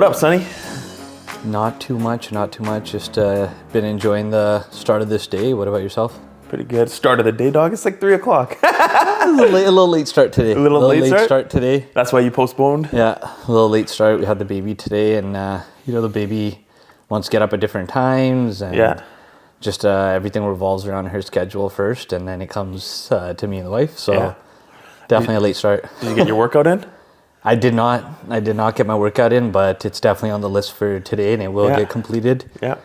What up, Sunny? Not too much. Just been enjoying the start of this day. What about yourself? Pretty good. Start of the day, dog. It's like 3 o'clock. A little late start today. A little late start today. That's why you postponed? Yeah, a little late start. We had the baby today, and the baby wants to get up at different times, and just everything revolves around her schedule first, and then it comes to me and the wife. So definitely a late start. Did you get your workout in? I did not get my workout in, but it's definitely on the list for today, and it will get completed. Yeah.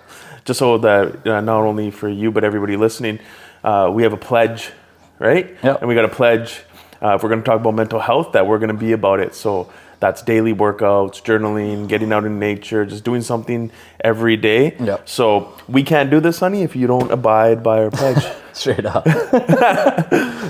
Just so that not only for you, but everybody listening, we have a pledge, right? Yep. And we got a pledge, if we're going to talk about mental health, that we're going to be about it. So that's daily workouts, journaling, getting out in nature, just doing something every day. Yep. So we can't do this, honey, if you don't abide by our pledge. Straight up.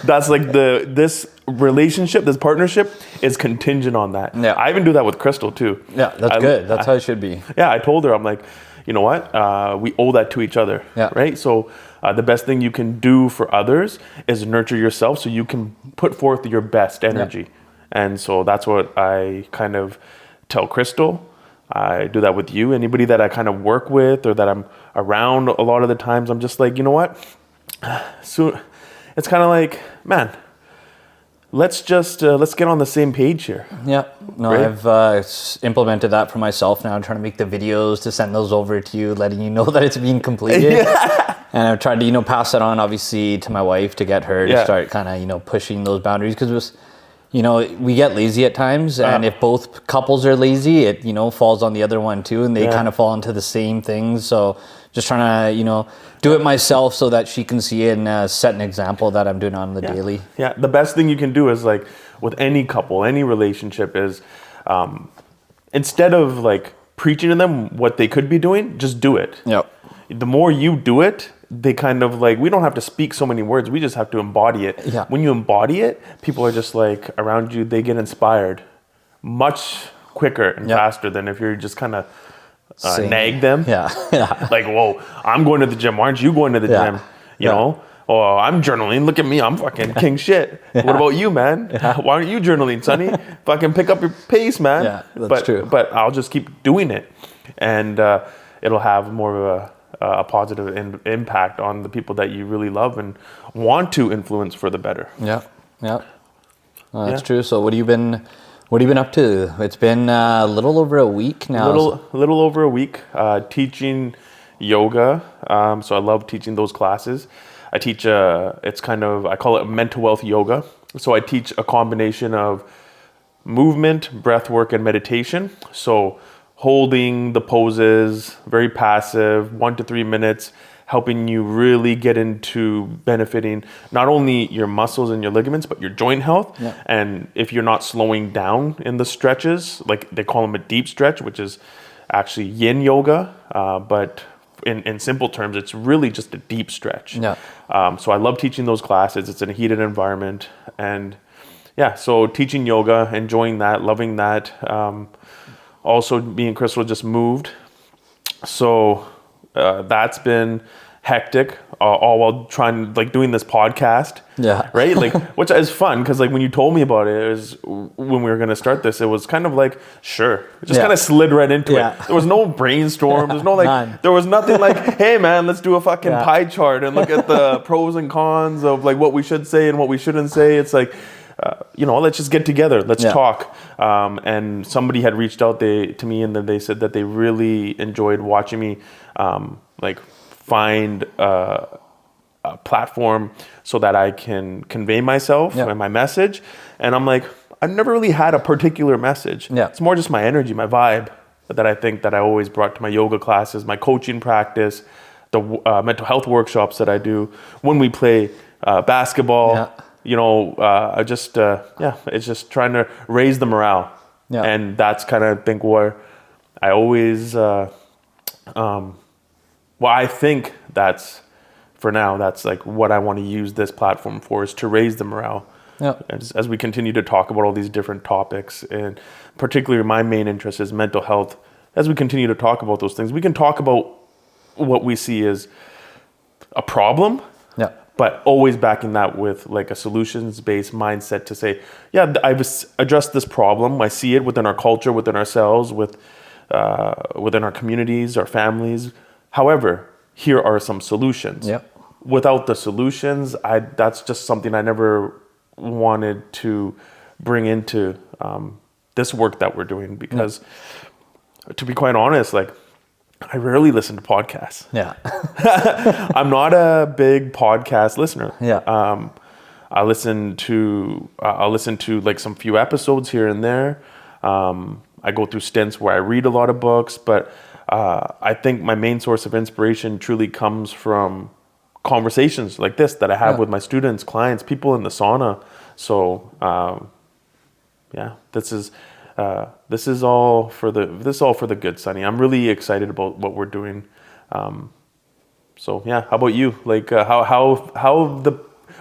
That's like this relationship, this partnership is contingent on that. Yeah. I even do that with Crystal too. Yeah, that's good. That's how it should be. Yeah, I told her, I'm like, you know what? We owe that to each other, right? So the best thing you can do for others is nurture yourself so you can put forth your best energy. Yeah. And so that's what I kind of tell Crystal. I do that with you. Anybody that I kind of work with or that I'm around a lot of the times, I'm just like, you know what? So it's kind of like, man, let's get on the same page here. Yeah, no, right? I've implemented that for myself now. I'm trying to make the videos to send those over to you, letting you know that it's being completed. And I've tried to, pass it on obviously to my wife to get her to start kind of, pushing those boundaries, because it was, we get lazy at times, and if both couples are lazy, it, falls on the other one too, and they kind of fall into the same things. So just trying to, do it myself so that she can see it and set an example that I'm doing on the daily. Yeah, the best thing you can do is, like, with any couple, any relationship is, instead of like preaching to them what they could be doing, just do it. Yep. The more you do it, they kind of like, we don't have to speak so many words. We just have to embody it. Yeah. When you embody it, people are just like around you, they get inspired much quicker and faster than if you're just kind of nag them. Yeah. Like, whoa, I'm going to the gym. Why aren't you going to the gym? You know? Oh, I'm journaling. Look at me. I'm fucking king shit. What about you, man? Why aren't you journaling, Sonny? Fucking pick up your pace, man. Yeah, that's true. But I'll just keep doing it. And it'll have more of a positive impact on the people that you really love and want to influence for the better. Yeah. That's true. So what have you been up to? It's been a little over a week now. Little over a week teaching yoga. So I love teaching those classes. I teach I call it mental wealth yoga. So I teach a combination of movement, breath work, and meditation. So holding the poses, very passive, 1 to 3 minutes, helping you really get into benefiting not only your muscles and your ligaments, but your joint health. Yeah. And if you're not slowing down in the stretches, like they call them a deep stretch, which is actually yin yoga, but in simple terms, it's really just a deep stretch. Yeah. So I love teaching those classes. It's in a heated environment. And so teaching yoga, enjoying that, loving that. Also, me and Crystal just moved. So that's been hectic, all while doing this podcast. Yeah. Right? Like, which is fun, because like when you told me about it, when we were going to start this, it was kind of like, sure. It just kind of slid right into it. There was no brainstorm. There's no none. There was nothing like, hey man, let's do a fucking pie chart and look at the pros and cons of like what we should say and what we shouldn't say. It's like, let's just get together. Let's talk. And somebody had reached out to me, and then they said that they really enjoyed watching me find a platform so that I can convey myself and my message. And I'm like, I've never really had a particular message. Yeah. It's more just my energy, my vibe that I think that I always brought to my yoga classes, my coaching practice, the mental health workshops that I do, when we play basketball. Yeah. It's just trying to raise the morale. Yeah. And that's kind of, I think, where I always, I think that's, for now, that's like what I want to use this platform for, is to raise the morale. Yeah. As we continue to talk about all these different topics, and particularly my main interest is mental health. As we continue to talk about those things, we can talk about what we see as a problem. Yeah. But always backing that with like a solutions-based mindset to say, I've addressed this problem. I see it within our culture, within ourselves, with within our communities, our families. However, here are some solutions. Yep. Without the solutions, that's just something I never wanted to bring into this work that we're doing, because to be quite honest, like, I rarely listen to podcasts. Yeah. I'm not a big podcast listener. Yeah. I'll listen to like some few episodes here and there. I go through stints where I read a lot of books, but I think my main source of inspiration truly comes from conversations like this that I have with my students, clients, people in the sauna. So this is all for the good, Sunny. I'm really excited about what we're doing. So yeah, how about you? Like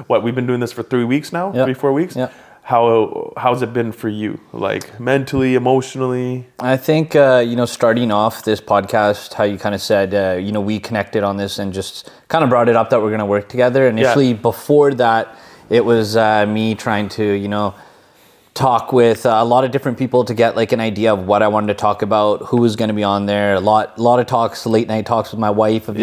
what we've been doing this for 3 weeks now, 3-4 weeks. Yeah. How's it been for you? Like mentally, emotionally? I think, starting off this podcast, how you kind of said, we connected on this and just kind of brought it up that we're going to work together. Initially, before that, it was me trying to, talk with a lot of different people to get like an idea of what I wanted to talk about, who was going to be on there. A lot of talks, late night talks with my wife of,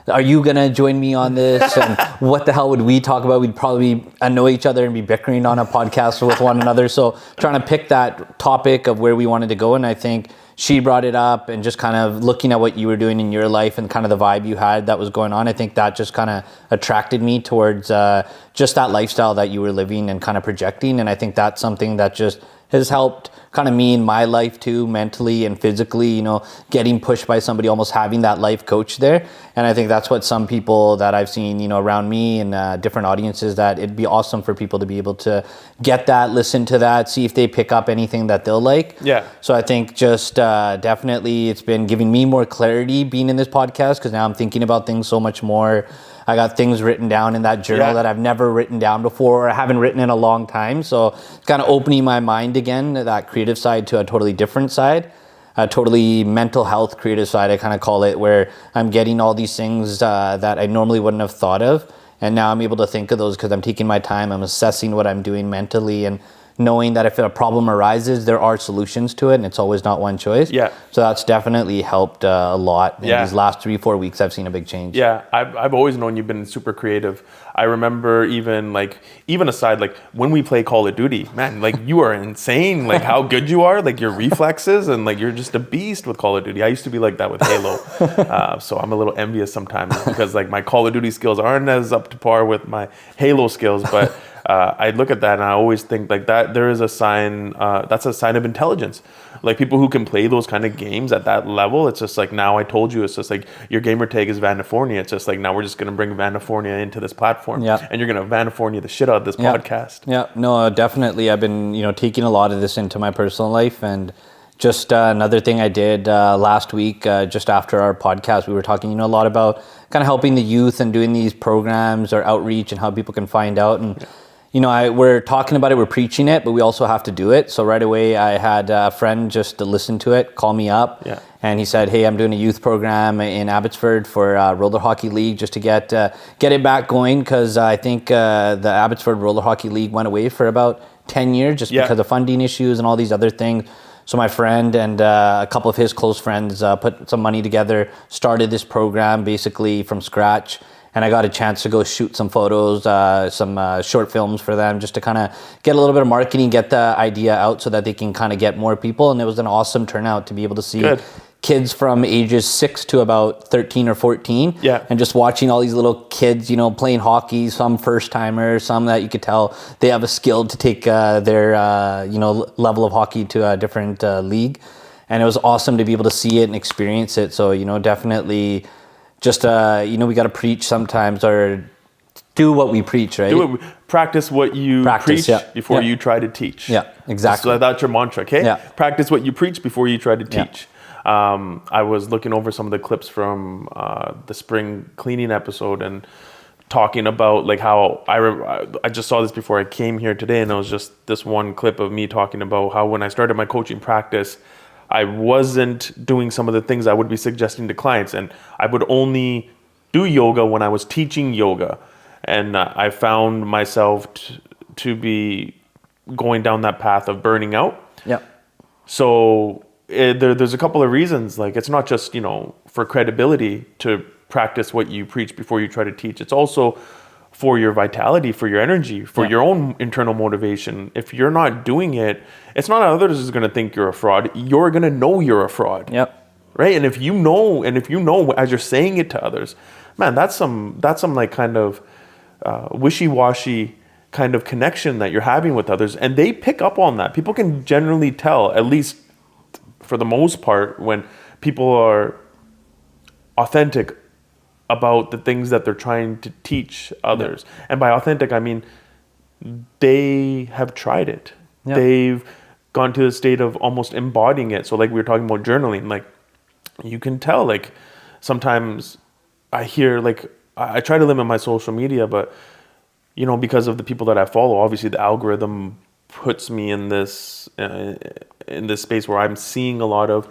are you going to join me on this? And what the hell would we talk about? We'd probably annoy each other and be bickering on a podcast with one another. So trying to pick that topic of where we wanted to go. And I think she brought it up, and just kind of looking at what you were doing in your life and kind of the vibe you had that was going on. I think that just kind of attracted me towards just that lifestyle that you were living and kind of projecting. And I think that's something that just has helped kind of me in my life too, mentally and physically, getting pushed by somebody, almost having that life coach there. And I think that's what some people that I've seen, around me and different audiences, that it'd be awesome for people to be able to get that, listen to that, see if they pick up anything that they'll like. Yeah. So I think just definitely it's been giving me more clarity being in this podcast, because now I'm thinking about things so much more. I got things written down in that journal that I've never written down before, or I haven't written in a long time. So it's kind of opening my mind again, that creative side to a totally different side, a totally mental health creative side, I kind of call it, where I'm getting all these things that I normally wouldn't have thought of. And now I'm able to think of those because I'm taking my time, I'm assessing what I'm doing mentally, and knowing that if a problem arises, there are solutions to it, and it's always not one choice. Yeah. So that's definitely helped a lot. In these last 3-4 weeks, I've seen a big change. Yeah, I've always known you've been super creative. I remember even aside, like when we play Call of Duty, man, like you are insane, like how good you are, like your reflexes, and like you're just a beast with Call of Duty. I used to be like that with Halo. So I'm a little envious sometimes because like my Call of Duty skills aren't as up to par with my Halo skills, but I look at that and I always think like that there is a sign, that's a sign of intelligence. Like people who can play those kind of games at that level, it's just like, now I told you, it's just like your gamer tag is Vandafornia. It's just like, now we're just going to bring Vandafornia into this platform, and you're going to Vandafornia the shit out of this podcast. Yeah, no, definitely. I've been, taking a lot of this into my personal life. And just another thing I did last week, just after our podcast, we were talking, a lot about kind of helping the youth and doing these programs or outreach and how people can find out. And we're talking about it, we're preaching it, but we also have to do it. So right away, I had a friend just to listen to it, call me up, and he said, "Hey, I'm doing a youth program in Abbotsford for Roller Hockey League, just to get it back going, because I think the Abbotsford Roller Hockey League went away for about 10 years just because of funding issues and all these other things." So my friend and a couple of his close friends put some money together, started this program basically from scratch. And I got a chance to go shoot some photos, some short films for them, just to kind of get a little bit of marketing, get the idea out so that they can kind of get more people. And it was an awesome turnout to be able to see kids from ages 6 to about 13 or 14. Yeah. And just watching all these little kids, playing hockey, some first timers, some that you could tell they have a skill to take their, level of hockey to a different league. And it was awesome to be able to see it and experience it. So, definitely just, we got to preach sometimes, or do what we preach, right? Practice what you preach before you try to teach. Yeah, exactly. So that's your mantra, okay? Yeah. Practice what you preach before you try to teach. I was looking over some of the clips from the spring cleaning episode and talking about like how I just saw this before I came here today, and it was just this one clip of me talking about how when I started my coaching practice, I wasn't doing some of the things I would be suggesting to clients, and I would only do yoga when I was teaching yoga. And I found myself to be going down that path of burning out. Yeah. So there's a couple of reasons. Like, it's not just, for credibility to practice what you preach before you try to teach. It's also for your vitality, for your energy, for your own internal motivation. If you're not doing it, it's not others is going to think you're a fraud. You're going to know you're a fraud. Yep. Right. And if you know as you're saying it to others, man, that's some like kind of wishy-washy kind of connection that you're having with others, and they pick up on that. People can generally tell, at least for the most part, when people are authentic about the things that they're trying to teach others. Yeah. And by authentic, I mean they have tried it. Yeah. They've gone to the state of almost embodying it. So like we were talking about journaling, like you can tell, like sometimes I hear, like I try to limit my social media, but because of the people that I follow, obviously the algorithm puts me in this space where I'm seeing a lot of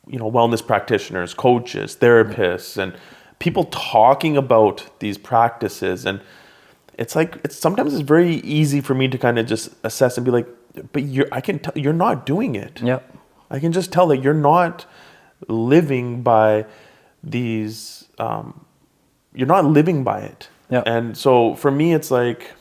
wellness practitioners, coaches, therapists, and people talking about these practices. And sometimes it's very easy for me to kind of just assess and be like, but I can tell you're not doing it. Yep. I can just tell that you're not living by these, you're not living by it. Yep. And so for me, it's like,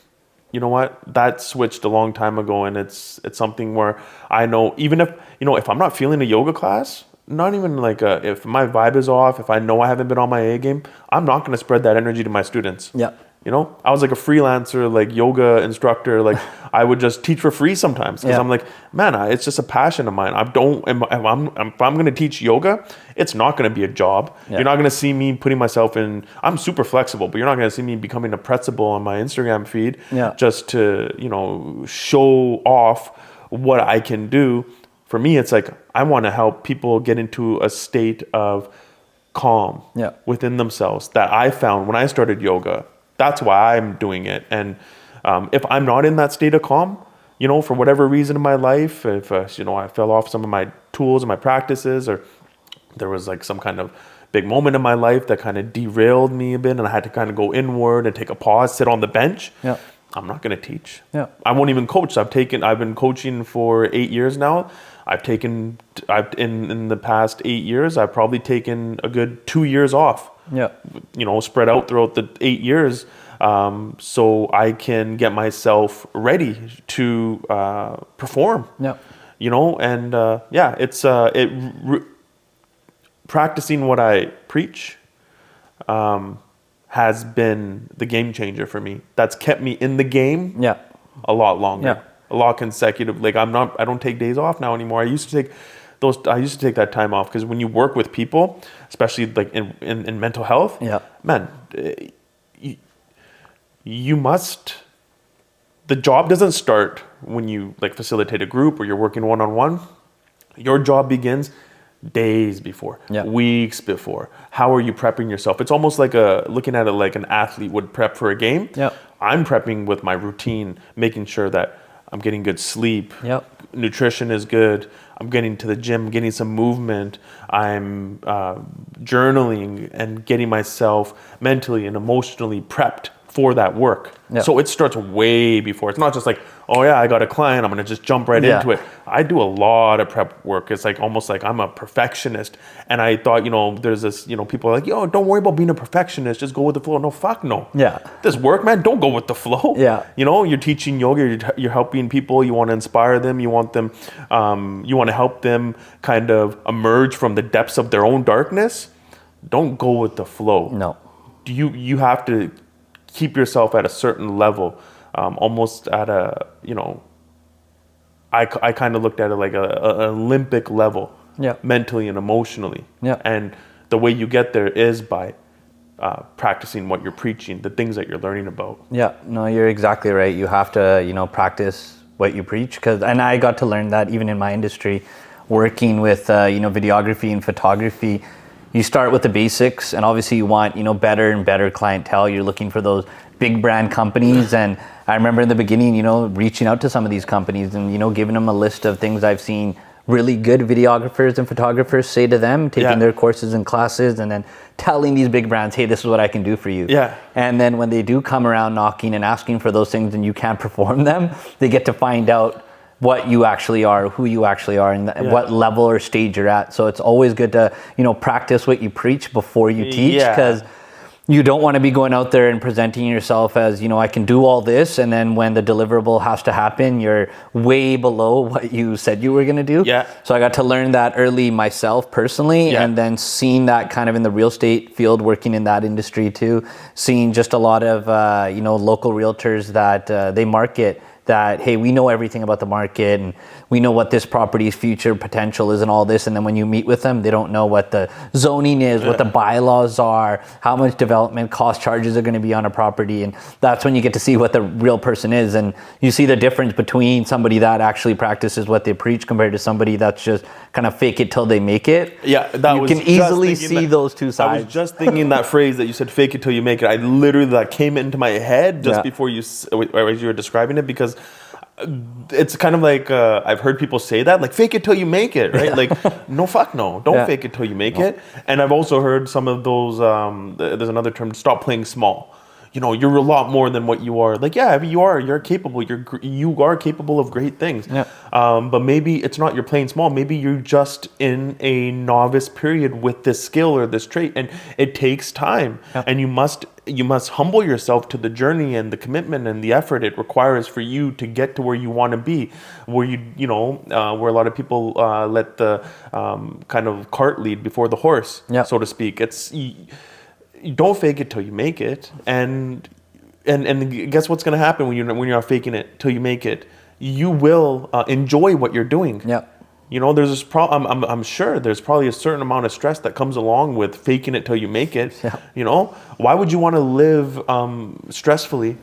you know what, that switched a long time ago. And it's something where I know, even if I'm not feeling a yoga class, not even like if my vibe is off, if I know I haven't been on my A game, I'm not going to spread that energy to my students. Yeah. I was like a freelancer, like yoga instructor. Like I would just teach for free sometimes because I'm like, man, it's just a passion of mine. If I'm going to teach yoga, it's not going to be a job. Yeah. You're not going to see me putting myself in. I'm super flexible, but you're not going to see me becoming a pretzel on my Instagram feed just to show off what I can do. For me, it's like I want to help people get into a state of calm within themselves that I found when I started yoga. That's why I'm doing it. And if I'm not in that state of calm, for whatever reason in my life, if I fell off some of my tools and my practices, or there was like some kind of big moment in my life that kind of derailed me a bit, and I had to kind of go inward and take a pause, sit on the bench. Yeah. I'm not going to teach. Yeah. I won't even coach. I've been coaching for 8 years now. In the past 8 years, I've probably taken a good 2 years off. Yeah. Spread out throughout the 8 years, so I can get myself ready to perform. Yeah. Practicing what I preach has been the game changer for me. That's kept me in the game a lot longer. Yeah. A lot consecutive. Like I don't take days off now anymore. I used to take that time off because when you work with people, especially like in mental health, man, you must. The job doesn't start when you like facilitate a group or you're working one-on-one. Your job begins days before, weeks before. How are you prepping yourself? It's almost like looking at it like an athlete would prep for a game. I'm prepping with my routine, making sure that I'm getting good sleep. Nutrition is good. I'm getting to the gym, getting some movement. I'm journaling and getting myself mentally and emotionally prepped for that work. So it starts way before. It's not just like, oh yeah, I got a client, I'm going to just jump right into it. I do a lot of prep work. It's like almost like I'm a perfectionist. And I thought, there's this, people are like, yo, don't worry about being a perfectionist. Just go with the flow. No, fuck no. Yeah. This work, man, don't go with the flow. Yeah. You're teaching yoga, you're helping people, you want to inspire them, you want them, you want to help them kind of emerge from the depths of their own darkness. Don't go with the flow. No. You have to keep yourself at a certain level, almost at a, I kind of looked at it like an Olympic level, mentally and emotionally. Yeah. And the way you get there is by practicing what you're preaching, the things that you're learning about. Yeah, no, you're exactly right. You have to, practice what you preach. And I got to learn that even in my industry, working with, videography and photography. You start with the basics, and obviously you want, better and better clientele. You're looking for those big brand companies. And I remember in the beginning, reaching out to some of these companies and, giving them a list of things I've seen really good videographers and photographers say to them, taking their courses and classes, and then telling these big brands, hey, this is what I can do for you. Yeah. And then when they do come around knocking and asking for those things and you can't perform them, they get to find out what you actually are, who you actually are, and what level or stage you're at. So it's always good to, practice what you preach before you teach, because you don't want to be going out there and presenting yourself as, I can do all this, and then when the deliverable has to happen, you're way below what you said you were going to do. Yeah. So I got to learn that early myself personally, and then seeing that kind of in the real estate field, working in that industry too, seeing just a lot of, local realtors that they market that, hey, we know everything about the market and we know what this property's future potential is and all this. And then when you meet with them, they don't know what the zoning is, what the bylaws are, how much development cost charges are going to be on a property. And that's when you get to see what the real person is. And you see the difference between somebody that actually practices what they preach compared to somebody that's just kind of fake it till they make it. Yeah, you can easily see those two sides. I was just thinking that phrase that you said, fake it till you make it. I literally, that came into my head just before as you were describing it, because it's kind of like I've heard people say that, like, fake it till you make it, right? Like, no, fuck no, don't fake it till you make it. And I've also heard some of those, there's another term, stop playing small. You're a lot more than what you are. Like, yeah, you're capable. You are capable of great things. Yeah. But maybe it's not you're playing small. Maybe you're just in a novice period with this skill or this trait, and it takes time. Yeah. And you must humble yourself to the journey and the commitment and the effort it requires for you to get to where you want to be, where where a lot of people let the kind of cart lead before the horse, so to speak. You don't fake it till you make it, and guess what's going to happen when you're not faking it till you make it? You will enjoy what you're doing. Yeah. There's this I'm sure there's probably a certain amount of stress that comes along with faking it till you make it. Yeah. Why would you want to live stressfully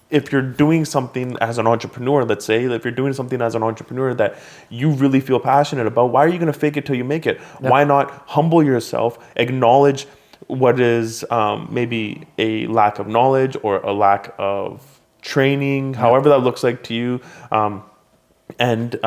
if you're doing something as an entrepreneur? Let's say if you're doing something as an entrepreneur that you really feel passionate about, why are you going to fake it till you make it? Yeah. Why not humble yourself, acknowledge what is maybe a lack of knowledge or a lack of training, however that looks like to you, and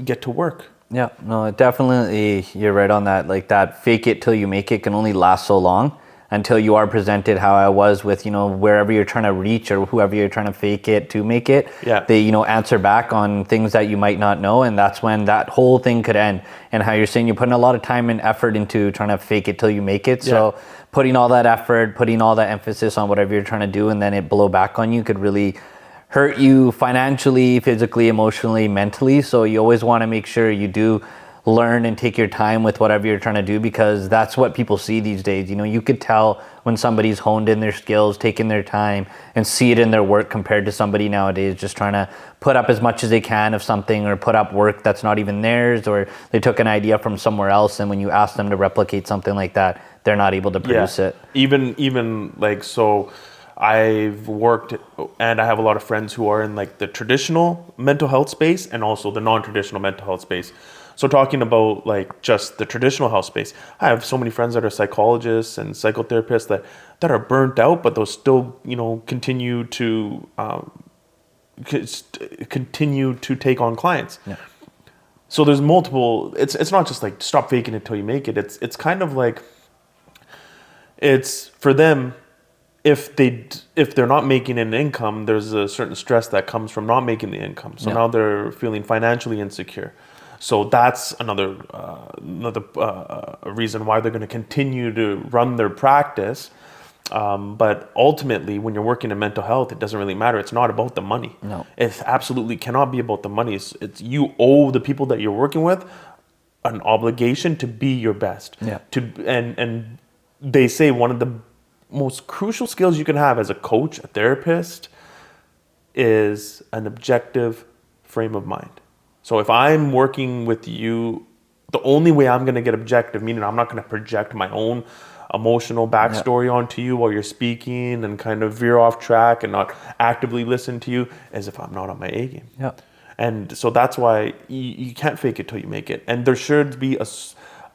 get to work. Yeah, no, definitely, you're right on that. Like, that fake it till you make it can only last so long until you are presented how I was with, wherever you're trying to reach or whoever you're trying to fake it to make it. Yeah. They, answer back on things that you might not know. And that's when that whole thing could end. And how you're saying you're putting a lot of time and effort into trying to fake it till you make it. So putting all that effort, putting all that emphasis on whatever you're trying to do, and then it blow back on you could really hurt you financially, physically, emotionally, mentally. So you always want to make sure you do learn and take your time with whatever you're trying to do, because that's what people see these days. You could tell when somebody's honed in their skills, taking their time, and see it in their work compared to somebody nowadays just trying to put up as much as they can of something, or put up work that's not even theirs, or they took an idea from somewhere else, and when you ask them to replicate something like that, they're not able to produce it. Even like, so I've worked, and I have a lot of friends who are in like the traditional mental health space and also the non-traditional mental health space. So talking about like just the traditional health space, I have so many friends that are psychologists and psychotherapists that are burnt out, but they'll still, continue to take on clients. Yeah. So there's multiple. It's not just like stop faking it till you make it. It's kind of like, it's for them. If they're not making an income, there's a certain stress that comes from not making the income. So now they're feeling financially insecure. So that's another reason why they're going to continue to run their practice. But ultimately, when you're working in mental health, it doesn't really matter. It's not about the money. No, it absolutely cannot be about the money. It's you owe the people that you're working with an obligation to be your best. Yeah. And they say one of the most crucial skills you can have as a coach, a therapist, is an objective frame of mind. So if I'm working with you, the only way I'm going to get objective, meaning I'm not going to project my own emotional backstory onto you while you're speaking and kind of veer off track and not actively listen to you, is if I'm not on my A game. Yeah. And so that's why you can't fake it till you make it. And there should be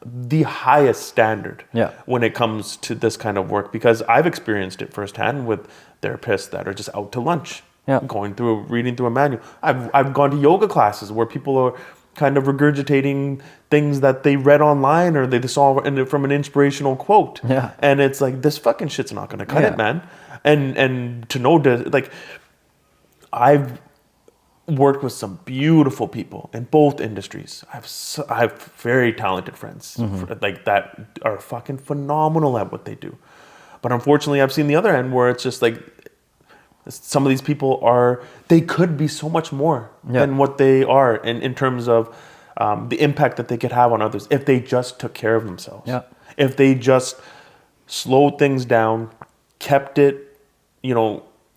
the highest standard when it comes to this kind of work, because I've experienced it firsthand with therapists that are just out to lunch. Yeah. Reading through a manual. I've gone to yoga classes where people are kind of regurgitating things that they read online or they saw from an inspirational quote. Yeah. And it's like, this fucking shit's not going to cut it, man. And to know, like, I've worked with some beautiful people in both industries. I have very talented friends like that are fucking phenomenal at what they do. But unfortunately, I've seen the other end where it's just like some of these people they could be so much more than what they are in terms of the impact that they could have on others if they just took care of themselves. Yeah. If they just slowed things down, kept it,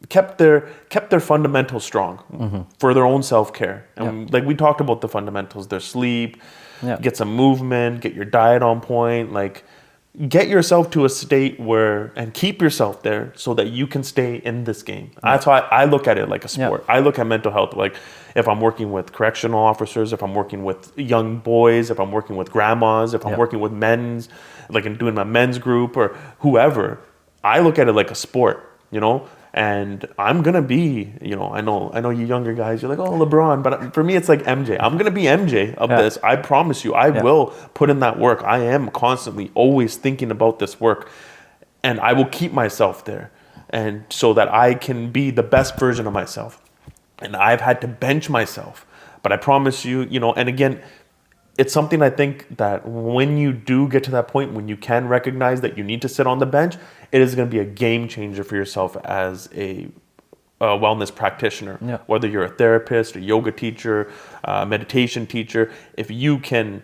kept their fundamentals strong for their own self-care. And like we talked about the fundamentals, their sleep, get some movement, get your diet on point, like get yourself to a state and keep yourself there so that you can stay in this game. That's why I look at it like a sport. I look at mental health like if I'm working with correctional officers, if I'm working with young boys, if I'm working with grandmas, if I'm working with men's, like in doing my men's group or whoever, I look at it like a sport, and I'm going to be, I know you younger guys, you're like, oh, LeBron, but for me, it's like MJ. I'm going to be MJ of this. I promise you, I will put in that work. I am constantly always thinking about this work, and I will keep myself there, and so that I can be the best version of myself. And I've had to bench myself, but I promise you, and again, it's something I think that when you do get to that point, when you can recognize that you need to sit on the bench, it is going to be a game changer for yourself as a wellness practitioner. Whether you're a therapist, a yoga teacher, a meditation teacher, if you can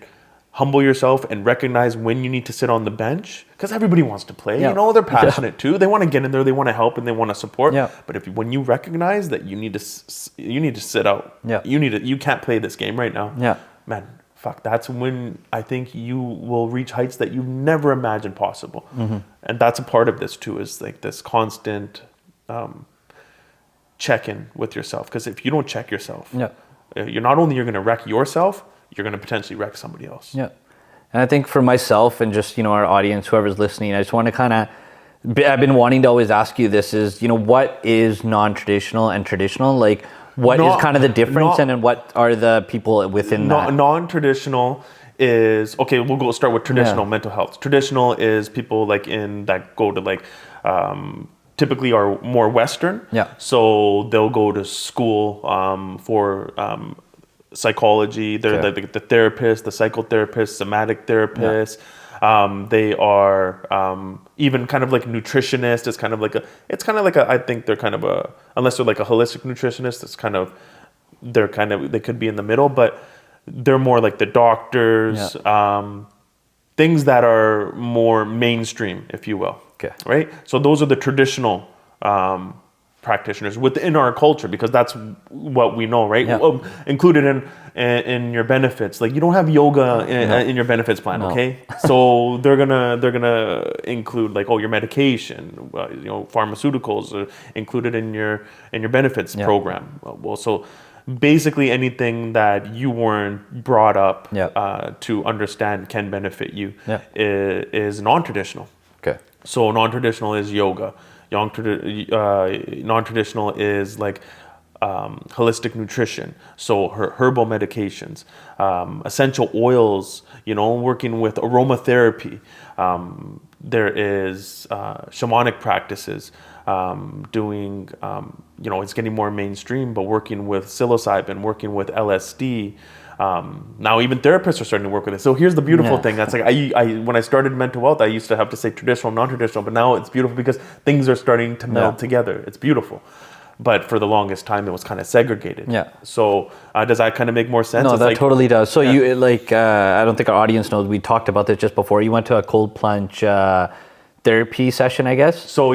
humble yourself and recognize when you need to sit on the bench, because everybody wants to play, they're passionate too. They want to get in there, they want to help, and they want to support. But when you recognize that you need to sit out, you can't play this game right now. Man. Fuck, that's when I think you will reach heights that you never imagined possible. And that's a part of this too, is like this constant check-in with yourself. Because if you don't check yourself, you're not only you're going to wreck yourself, you're going to potentially wreck somebody else. And I think for myself and just, our audience, whoever's listening, I just want to I've been wanting to always ask you this is, what is non-traditional and traditional? Like, what is kind of the difference, and then what are the people within that? Non-traditional is, okay, we'll start with traditional mental health. Traditional is people like that go to like, typically are more Western. So they'll go to school for psychology. They're like the therapist, the psychotherapist, somatic therapist. They are even kind of like nutritionist. It's kind of like I think they're kind of unless they're like a holistic nutritionist, they could be in the middle, but they're more like the doctors, things that are more mainstream, if you will. Right? So those are the traditional practitioners within our culture, because that's what we know, right? Included in your benefits, like you don't have yoga in your benefits plan, okay? So they're gonna include like your medication, pharmaceuticals are included in your benefits program. Well, so basically anything that you weren't brought up to understand can benefit you is non-traditional. So non-traditional is yoga. Non-traditional is like holistic nutrition, so herbal medications, essential oils, working with aromatherapy. There is shamanic practices, doing, it's getting more mainstream, but working with psilocybin, working with LSD. Now even therapists are starting to work with it. So here's the beautiful thing. That's like I when I started mental health, I used to have to say traditional, non-traditional, but now it's beautiful because things are starting to meld together. It's beautiful. But for the longest time, it was kind of segregated. So does that kind of make more sense? No, it's that totally does. So you I don't think our audience knows. We talked about this just before. You went to a cold plunge therapy session, I guess. So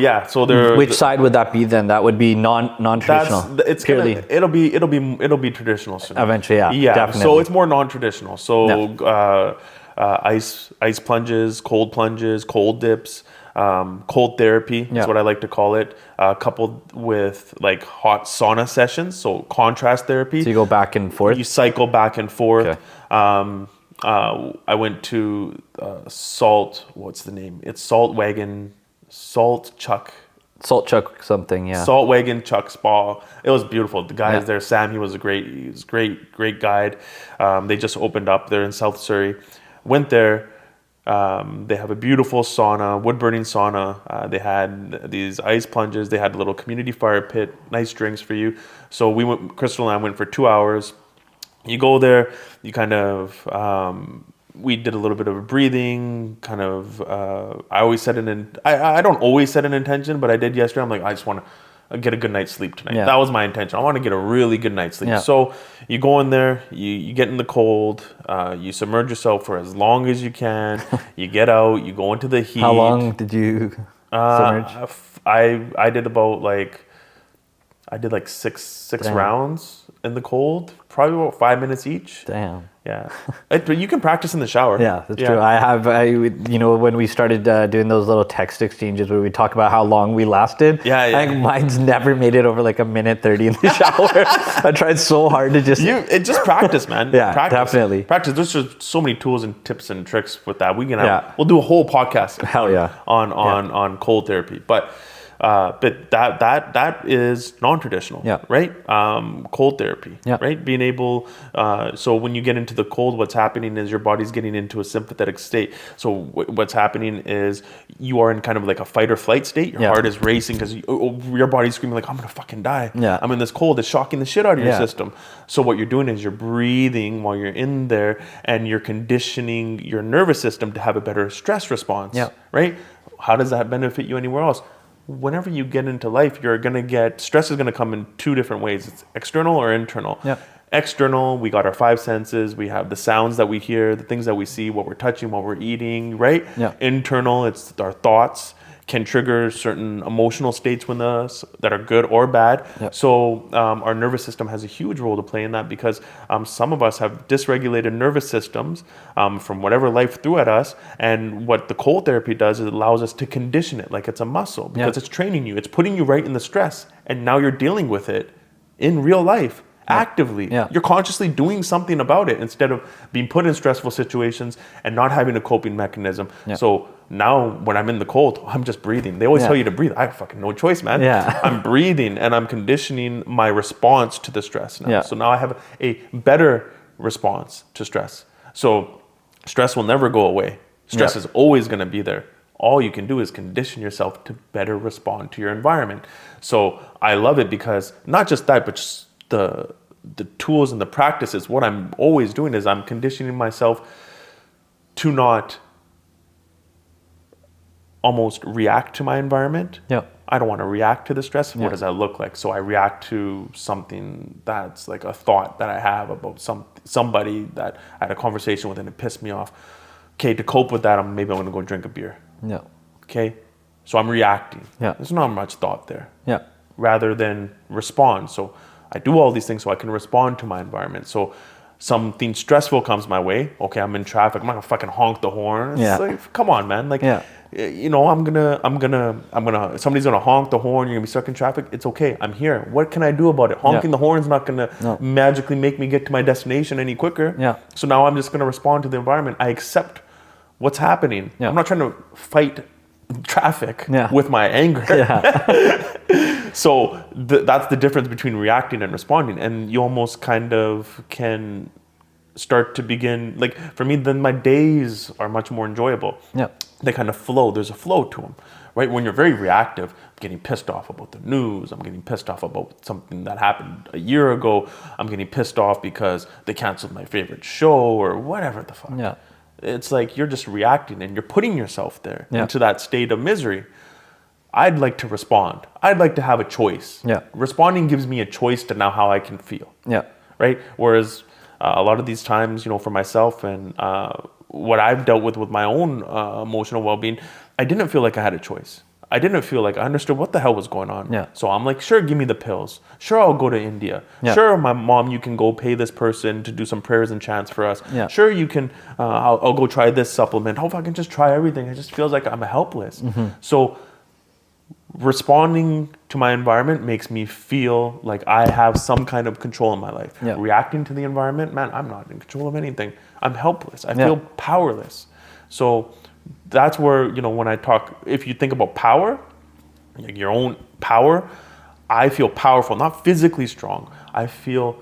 which side would that be then? That would be non-traditional. It'll be traditional soon. Eventually, definitely. So it's more non-traditional. So ice plunges, cold dips, cold therapy is what I like to call it, coupled with like hot sauna sessions. So contrast therapy. So you go back and forth. You cycle back and forth. I went to what's the name? It's Salt Chuck something, Salt Wagon Chuck Spa. It was beautiful. The guy is there. Sam, he was great guide. They just opened up there in South Surrey. Went there. They have a beautiful sauna, wood burning sauna. They had these ice plunges. They had a little community fire pit, nice drinks for you. So we went, Crystal and I went for 2 hours. You go there, you kind of, we did a little bit of a breathing, kind of, I always set I don't always set an intention, but I did yesterday. I'm like, I just want to get a good night's sleep tonight. Yeah. That was my intention. I want to get a really good night's sleep. Yeah. So you go in there, you get in the cold, you submerge yourself for as long as you can. You get out, you go into the heat. How long did you submerge? I did about like six Damn. rounds in the cold, probably about 5 minutes each. Damn. Yeah, but you can practice in the shower. Yeah, that's true. When we started doing those little text exchanges where we talk about how long we lasted, Yeah. I think mine's never made it over like a minute 30 in the shower. I tried so hard to just... It's just practice, man. Yeah, practice. definitely. Practice. There's just so many tools and tips and tricks with that. We'll do a whole podcast. Hell yeah. on cold therapy, but that is non-traditional, Yeah. right? Cold therapy, Yeah. right? Being able, so when you get into the cold, what's happening is your body's getting into a sympathetic state. So what's happening is you are in kind of like a fight or flight state. Your Yeah. heart is racing because your body's screaming like, I'm gonna fucking die. Yeah. I'm in this cold. It's shocking the shit out of your Yeah. system. So what you're doing is you're breathing while you're in there, and you're conditioning your nervous system to have a better stress response, Yeah. right? How does that benefit you anywhere else? Whenever you get into life, you're going to get, stress is going to come in two different ways. It's external or internal. Yeah. External, we got our five senses. We have the sounds that we hear, the things that we see, what we're touching, what we're eating, right? Yeah. Internal, it's our thoughts can trigger certain emotional states with us that are good or bad. Yeah. So our nervous system has a huge role to play in that, because some of us have dysregulated nervous systems from whatever life threw at us. And what the cold therapy does is it allows us to condition it like it's a muscle, because it's training you. It's putting you right in the stress. And now you're dealing with it in real life. Actively. Yeah. You're consciously doing something about it instead of being put in stressful situations and not having a coping mechanism. Yeah. So now when I'm in the cold, I'm just breathing. They always Yeah. tell you to breathe. I have fucking no choice, man. Yeah. I'm breathing and I'm conditioning my response to the stress now. Yeah. So now I have a better response to stress. So stress will never go away. Stress Yeah. is always going to be there. All you can do is condition yourself to better respond to your environment. So I love it because not just that, but just the tools and the practices. What I'm always doing is I'm conditioning myself to not almost react to my environment. Yeah. I don't want to react to the stress. Yeah. What does that look like? So I react to something that's like a thought that I have about somebody that I had a conversation with and it pissed me off. Okay, to cope with that, maybe I'm going to go drink a beer. Yeah. Okay, so I'm reacting. Yeah. There's not much thought there. Yeah. Rather than respond. So I do all these things so I can respond to my environment. So something stressful comes my way. Okay, I'm in traffic. I'm not gonna fucking honk the horn. It's Yeah. like, come on, man. Like, Yeah. you know, somebody's gonna honk the horn. You're gonna be stuck in traffic. It's okay. I'm here. What can I do about it? Honking the horn's not gonna magically make me get to my destination any quicker. Yeah. So now I'm just gonna respond to the environment. I accept what's happening. Yeah. I'm not trying to fight traffic Yeah. with my anger. Yeah. So that's the difference between reacting and responding. And you almost kind of can start to begin, like for me, then my days are much more enjoyable. Yeah. They kind of flow. There's a flow to them, right? When you're very reactive, I'm getting pissed off about the news. I'm getting pissed off about something that happened a year ago. I'm getting pissed off because they canceled my favorite show or whatever the fuck. Yeah. It's like you're just reacting and you're putting yourself there Yeah. into that state of misery. I'd like to respond. I'd like to have a choice. Yeah. Responding gives me a choice to now how I can feel. Yeah. Right? Whereas a lot of these times, you know, for myself and what I've dealt with my own emotional well-being, I didn't feel like I had a choice. I didn't feel like I understood what the hell was going on. Yeah. So I'm like, sure, give me the pills. Sure, I'll go to India. Yeah. Sure, my mom, you can go pay this person to do some prayers and chants for us. Yeah. Sure, you can, I'll go try this supplement. How if I can just try everything? It just feels like I'm helpless. Mm-hmm. So responding to my environment makes me feel like I have some kind of control in my life. Yeah. Reacting to the environment, man, I'm not in control of anything. I'm helpless. I Yeah. feel powerless. So that's where, you know, when I talk, if you think about power, like your own power, I feel powerful, not physically strong. I feel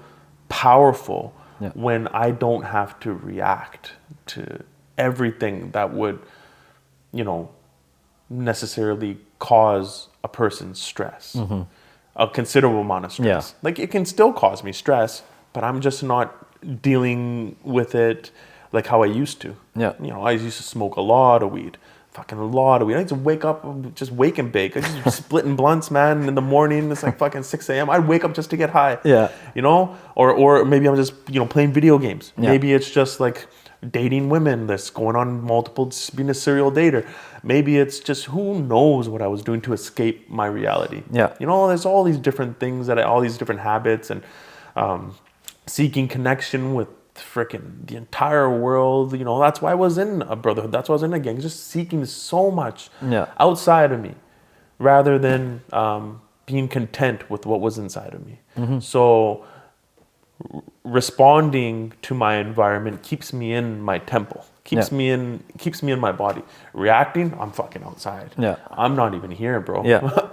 powerful Yeah. when I don't have to react to everything that would, necessarily cause a person stress, a considerable amount of stress. Yeah. Like, it can still cause me stress, but I'm just not dealing with it like how I used to. Yeah. I used to smoke a lot of weed. Fucking a lot of weed. I used to wake up, just wake and bake. I just splitting blunts, man, in the morning. It's like fucking 6 a.m. I'd wake up just to get high. Yeah. Or maybe I'm just, playing video games. Yeah. Maybe it's just like dating women, that's going on multiple, just being a serial dater. Maybe it's just, who knows what I was doing to escape my reality. Yeah. There's all these different things, all these different habits, and seeking connection with freaking the entire world. That's why I was in a brotherhood. That's why I was in a gang, just seeking so much outside of me, rather than being content with what was inside of me. So responding to my environment keeps me in my temple, keeps me in my body. Reacting, I'm fucking outside. I'm not even here, bro. No,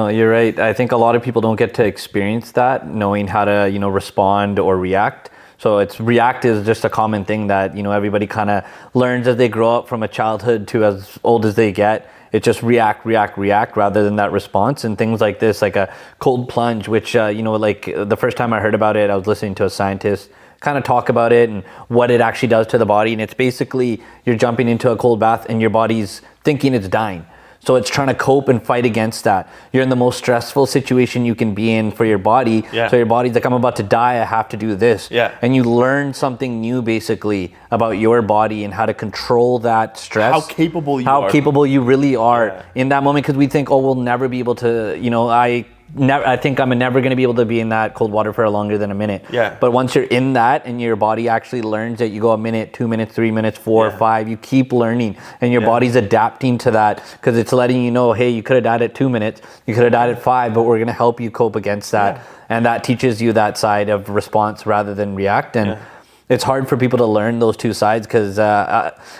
you're right. I think a lot of people don't get to experience that, knowing how to respond or react. So react is just a common thing that everybody kind of learns as they grow up, from a childhood to as old as they get. It's just react rather than that response. And things like this, like a cold plunge, which like the first time I heard about it, I was listening to a scientist kind of talk about it and what it actually does to the body. And it's basically, you're jumping into a cold bath and your body's thinking it's dying. So it's trying to cope and fight against that. You're in the most stressful situation you can be in for your body. So your body's like, I'm about to die, I have to do this. And you learn something new basically about your body and how to control that stress. How capable you really are in that moment. Because we think, we'll never be able to, I think I'm never going to be able to be in that cold water for longer than a minute. But once you're in that and your body actually learns that, you go a minute, 2 minutes, 3 minutes, 4, 5, you keep learning, and your body's adapting to that, because it's letting you know, hey, you could have died at 2 minutes, you could have died at 5, but we're going to help you cope against that. And that teaches you that side of response rather than react. And it's hard for people to learn those two sides, because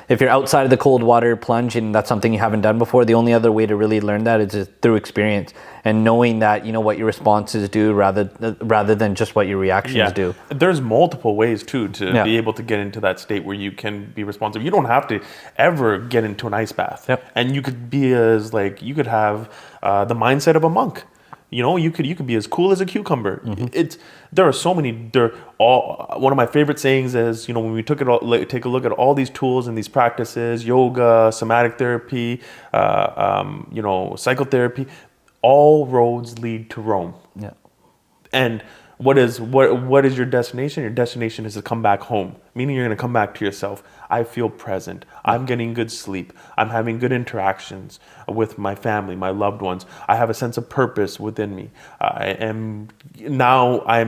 if you're outside of the cold water plunge and that's something you haven't done before, the only other way to really learn that is just through experience and knowing that what your responses do rather than just what your reactions do. There's multiple ways too to be able to get into that state where you can be responsive. You don't have to ever get into an ice bath, and you could be you could have the mindset of a monk. You could be as cool as a cucumber. There are so many. One of my favorite sayings is, when we take a look at all these tools and these practices, yoga, somatic therapy, psychotherapy, all roads lead to Rome. And what is your destination? Your destination is to come back home, meaning you're going to come back to yourself. I feel present. I'm getting good sleep. I'm having good interactions with my family, my loved ones. I have a sense of purpose within me. I am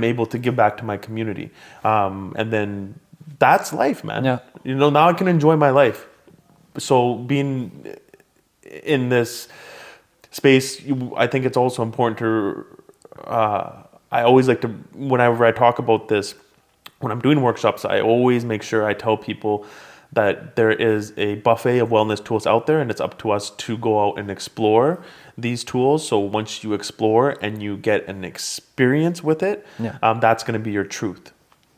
able to give back to my community. And then that's life, man. Now I can enjoy my life. So being in this space, I think it's also important to, I always like to, whenever I talk about this, when I'm doing workshops, I always make sure I tell people that there is a buffet of wellness tools out there, and it's up to us to go out and explore these tools. So once you explore and you get an experience with it, that's going to be your truth.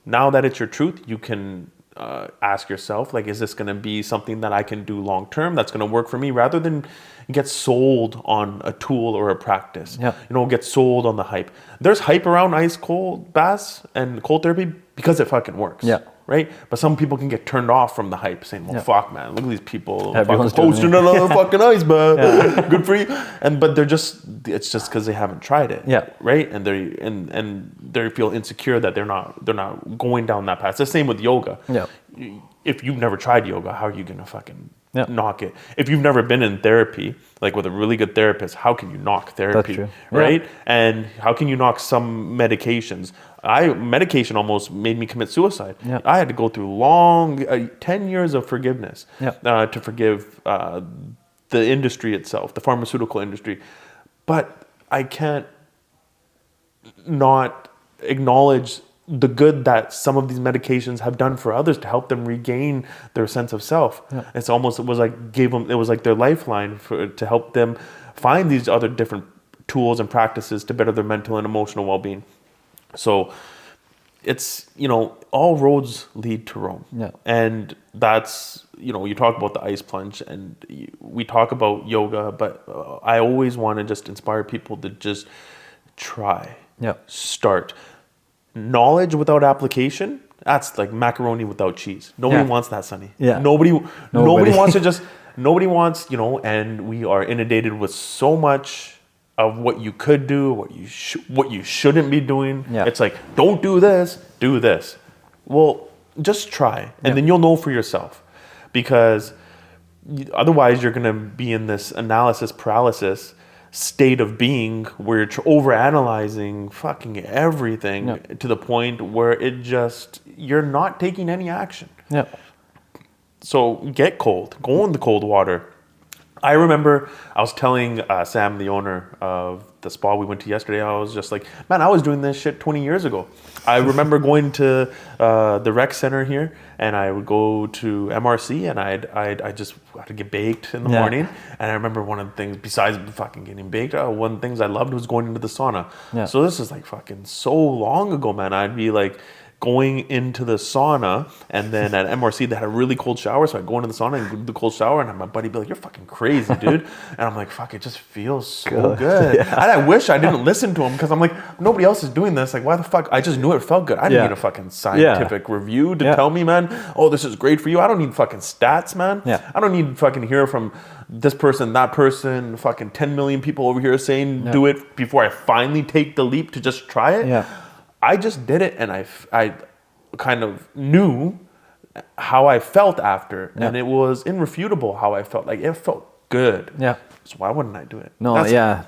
Now that it's your truth, you can ask yourself, is this going to be something that I can do long term that's going to work for me, rather than get sold on a tool or a practice. Get sold on the hype. There's hype around ice cold baths and cold therapy because it fucking works. Right? But some people can get turned off from the hype, saying, fuck, man, look at these people posting another fucking ice bath. Good for you. But it's just because they haven't tried it. Right? And they feel insecure that they're not going down that path. It's the same with yoga. If you've never tried yoga, how are you gonna fucking knock it? If you've never been in therapy, with a really good therapist, how can you knock therapy? That's true. Right? And how can you knock some medications? Medication almost made me commit suicide. I had to go through long 10 years of forgiveness to forgive the industry itself, the pharmaceutical industry. But I can't not acknowledge the good that some of these medications have done for others to help them regain their sense of self. It was like their lifeline to help them find these other different tools and practices to better their mental and emotional well-being. So it's, all roads lead to Rome. Yeah. And that's, you talk about the ice plunge and we talk about yoga, but I always want to just inspire people to just try. Yeah. Start. Knowledge without application, that's like macaroni without cheese. Nobody wants that, Sunny. Yeah. Nobody wants to just, nobody wants, and we are inundated with so much of what you could do, what you shouldn't be doing. Yeah. It's like, don't do this, do this. Well, just try, and then you'll know for yourself. Because otherwise you're going to be in this analysis paralysis state of being where you're overanalyzing fucking everything to the point where you're not taking any action. Yeah. So get cold. Go in the cold water. I remember I was telling Sam, the owner of the spa we went to yesterday, I was just like, man, I was doing this shit 20 years ago. I remember going to the rec center here, and I would go to MRC, and I just had to get baked in the morning. And I remember one of the things, besides fucking getting baked, one of the things I loved was going into the sauna. Yeah. So this is like fucking so long ago, man. I'd be like going into the sauna, and then at MRC they had a really cold shower, so I'd go into the sauna and go to the cold shower, and my buddy would be like, you're fucking crazy, dude. And I'm like, fuck, it just feels so good. Yeah. And I wish I didn't listen to him, because I'm like, nobody else is doing this. Like, why the fuck? I just knew it felt good. I didn't need a fucking scientific review to tell me, man, oh, this is great for you. I don't need fucking stats, man. Yeah. I don't need fucking hear from this person, that person, fucking 10 million people over here saying do it before I finally take the leap to just try it. Yeah. I just did it, and I kind of knew how I felt after, and it was irrefutable how I felt. Like, it felt good. Yeah. So why wouldn't I do it? No,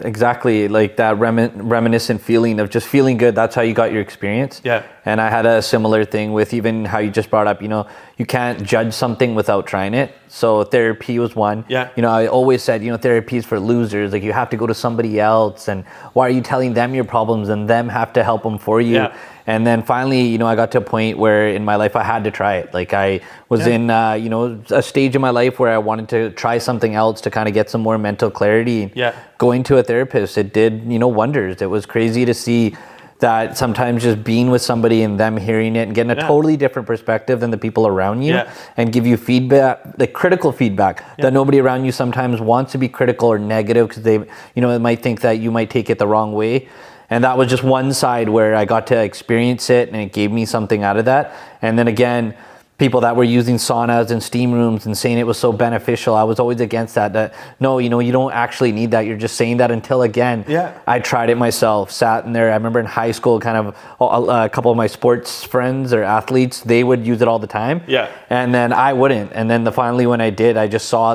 exactly. Like that reminiscent feeling of just feeling good. That's how you got your experience. Yeah. And I had a similar thing with even how you just brought up, you can't judge something without trying it. So therapy was one. Yeah. I always said, therapy is for losers. Like, you have to go to somebody else, and why are you telling them your problems and them have to help them for you? Yeah. And then finally, I got to a point where in my life I had to try it. Like, I was in, a stage in my life where I wanted to try something else to kind of get some more mental clarity. Yeah. Going to a therapist, it did, wonders. It was crazy to see that sometimes just being with somebody and them hearing it and getting a totally different perspective than the people around you and give you feedback, like critical feedback that nobody around you sometimes wants to be critical or negative, because they, they might think that you might take it the wrong way. And that was just one side where I got to experience it, and it gave me something out of that. And then again, people that were using saunas and steam rooms and saying it was so beneficial, I was always against that no, you don't actually need that. You're just saying that until, again, I tried it myself, sat in there. I remember in high school, kind of a couple of my sports friends or athletes, they would use it all the time. Yeah. And then I wouldn't. And then finally when I did, I just saw,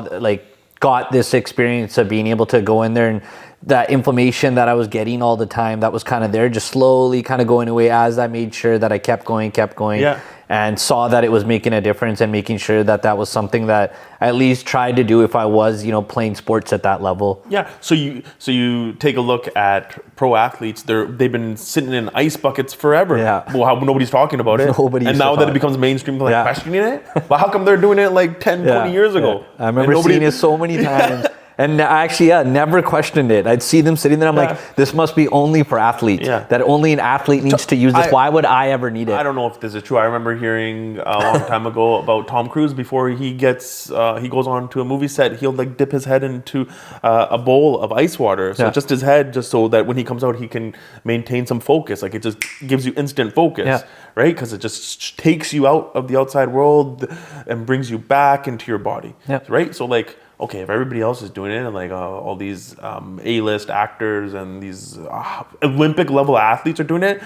got this experience of being able to go in there, and that inflammation that I was getting all the time that was kind of there, just slowly kind of going away as I made sure that I kept going and saw that it was making a difference, and making sure that that was something that I at least tried to do if I was, playing sports at that level. Yeah. So you take a look at pro athletes, they've been sitting in ice buckets forever. Yeah. Well, how nobody's talking about it. And now that it becomes mainstream, questioning it. But how come they're doing it like 10, 20 years ago? I remember seeing it so many times. And I actually, never questioned it. I'd see them sitting there. I'm like, this must be only for athletes. Yeah. That only an athlete needs to use this. Why would I ever need it? I don't know if this is true. I remember hearing a long time ago about Tom Cruise, before he goes on to a movie set, he'll dip his head into a bowl of ice water. So just his head, just so that when he comes out, he can maintain some focus. Like, it just gives you instant focus, right? Because it just takes you out of the outside world and brings you back into your body, right? So okay, if everybody else is doing it, and all these A-list actors and these Olympic level athletes are doing it,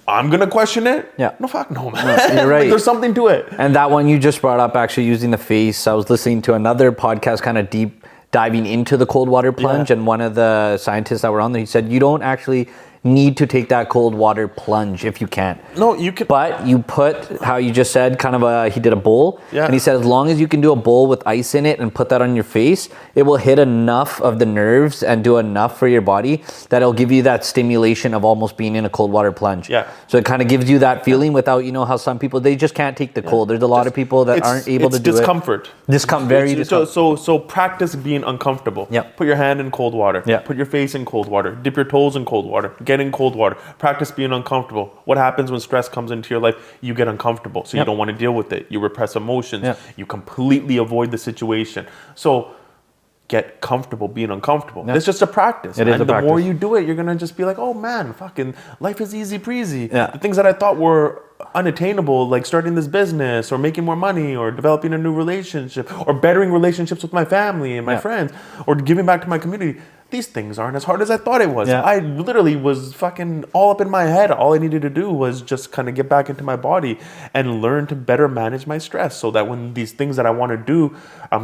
I'm gonna question it. Yeah. No, fuck no, man. No, you're right. There's something to it. And that one you just brought up, actually using the face, I was listening to another podcast, kind of deep diving into the cold water plunge, and one of the scientists that were on there, he said, you don't actually need to take that cold water plunge if you can. No, you can. But you put, how you just said, kind of he did a bowl. Yeah. And he said, as long as you can do a bowl with ice in it and put that on your face, it will hit enough of the nerves and do enough for your body that it'll give you that stimulation of almost being in a cold water plunge. Yeah. So it kind of gives you that feeling without, how some people, they just can't take the cold. There's a lot of people that aren't able to do discomfort. It. Discomfort. Very discomfort. So practice being uncomfortable. Yeah. Put your hand in cold water. Yeah. Put your face in cold water. Dip your toes in cold water. get in cold water, practice being uncomfortable. What happens when stress comes into your life? You get uncomfortable, so you don't want to deal with it. You repress emotions. You completely avoid the situation. So get comfortable being uncomfortable. It's just a practice. It is a the practice. more you do it, you're going to just be like, oh man, fucking life is easy breezy. The things that I thought were unattainable, like starting this business or making more money or developing a new relationship or bettering relationships with my family and my friends or giving back to my community. These things aren't as hard as I thought it was. I literally was fucking all up in my head. All I needed to do was just kind of get back into my body and learn to better manage my stress so that when these things that I want to do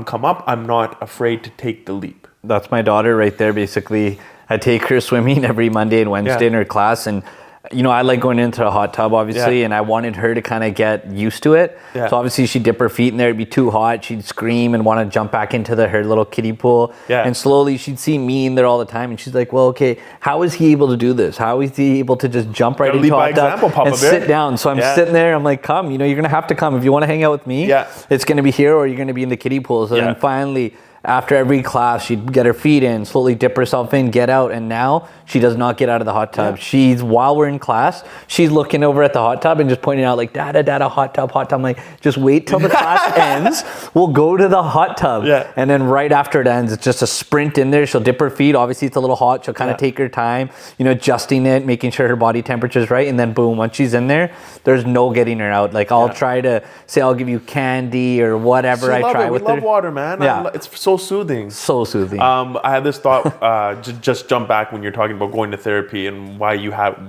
come up, I'm not afraid to take the leap. That's my daughter right there. Basically, I take her swimming every Monday and Wednesday in her class, and you know, I like going into the hot tub, obviously, and I wanted her to kind of get used to it. So obviously she'd dip her feet in there, it'd be too hot, she'd scream and want to jump back into her little kiddie pool. And slowly she'd see me in there all the time, and she's like, well, okay, how is he able to do this? How is he able to just jump right into the hot tub and sit down? So I'm sitting there, I'm like, come, you know, you're going to have to come. If you want to hang out with me, it's going to be here or you're going to be in the kiddie pool. So then finally, after every class, she'd get her feet in, slowly dip herself in, get out, and now she does not get out of the hot tub. She's, while we're in class, she's looking over at the hot tub and just pointing out like, dada, hot tub. I'm like, just wait till the class ends. We'll go to the hot tub. And then right after it ends, it's just a sprint in there. She'll dip her feet. Obviously, it's a little hot. She'll kind of take her time, you know, adjusting it, making sure her body temperature is right. And then boom, once she's in there, there's no getting her out. Like I'll try to say, I'll give you candy or whatever I try with her. We love water, man. It's so soothing. So soothing. I had this thought, just jump back when you're talking about going to therapy and why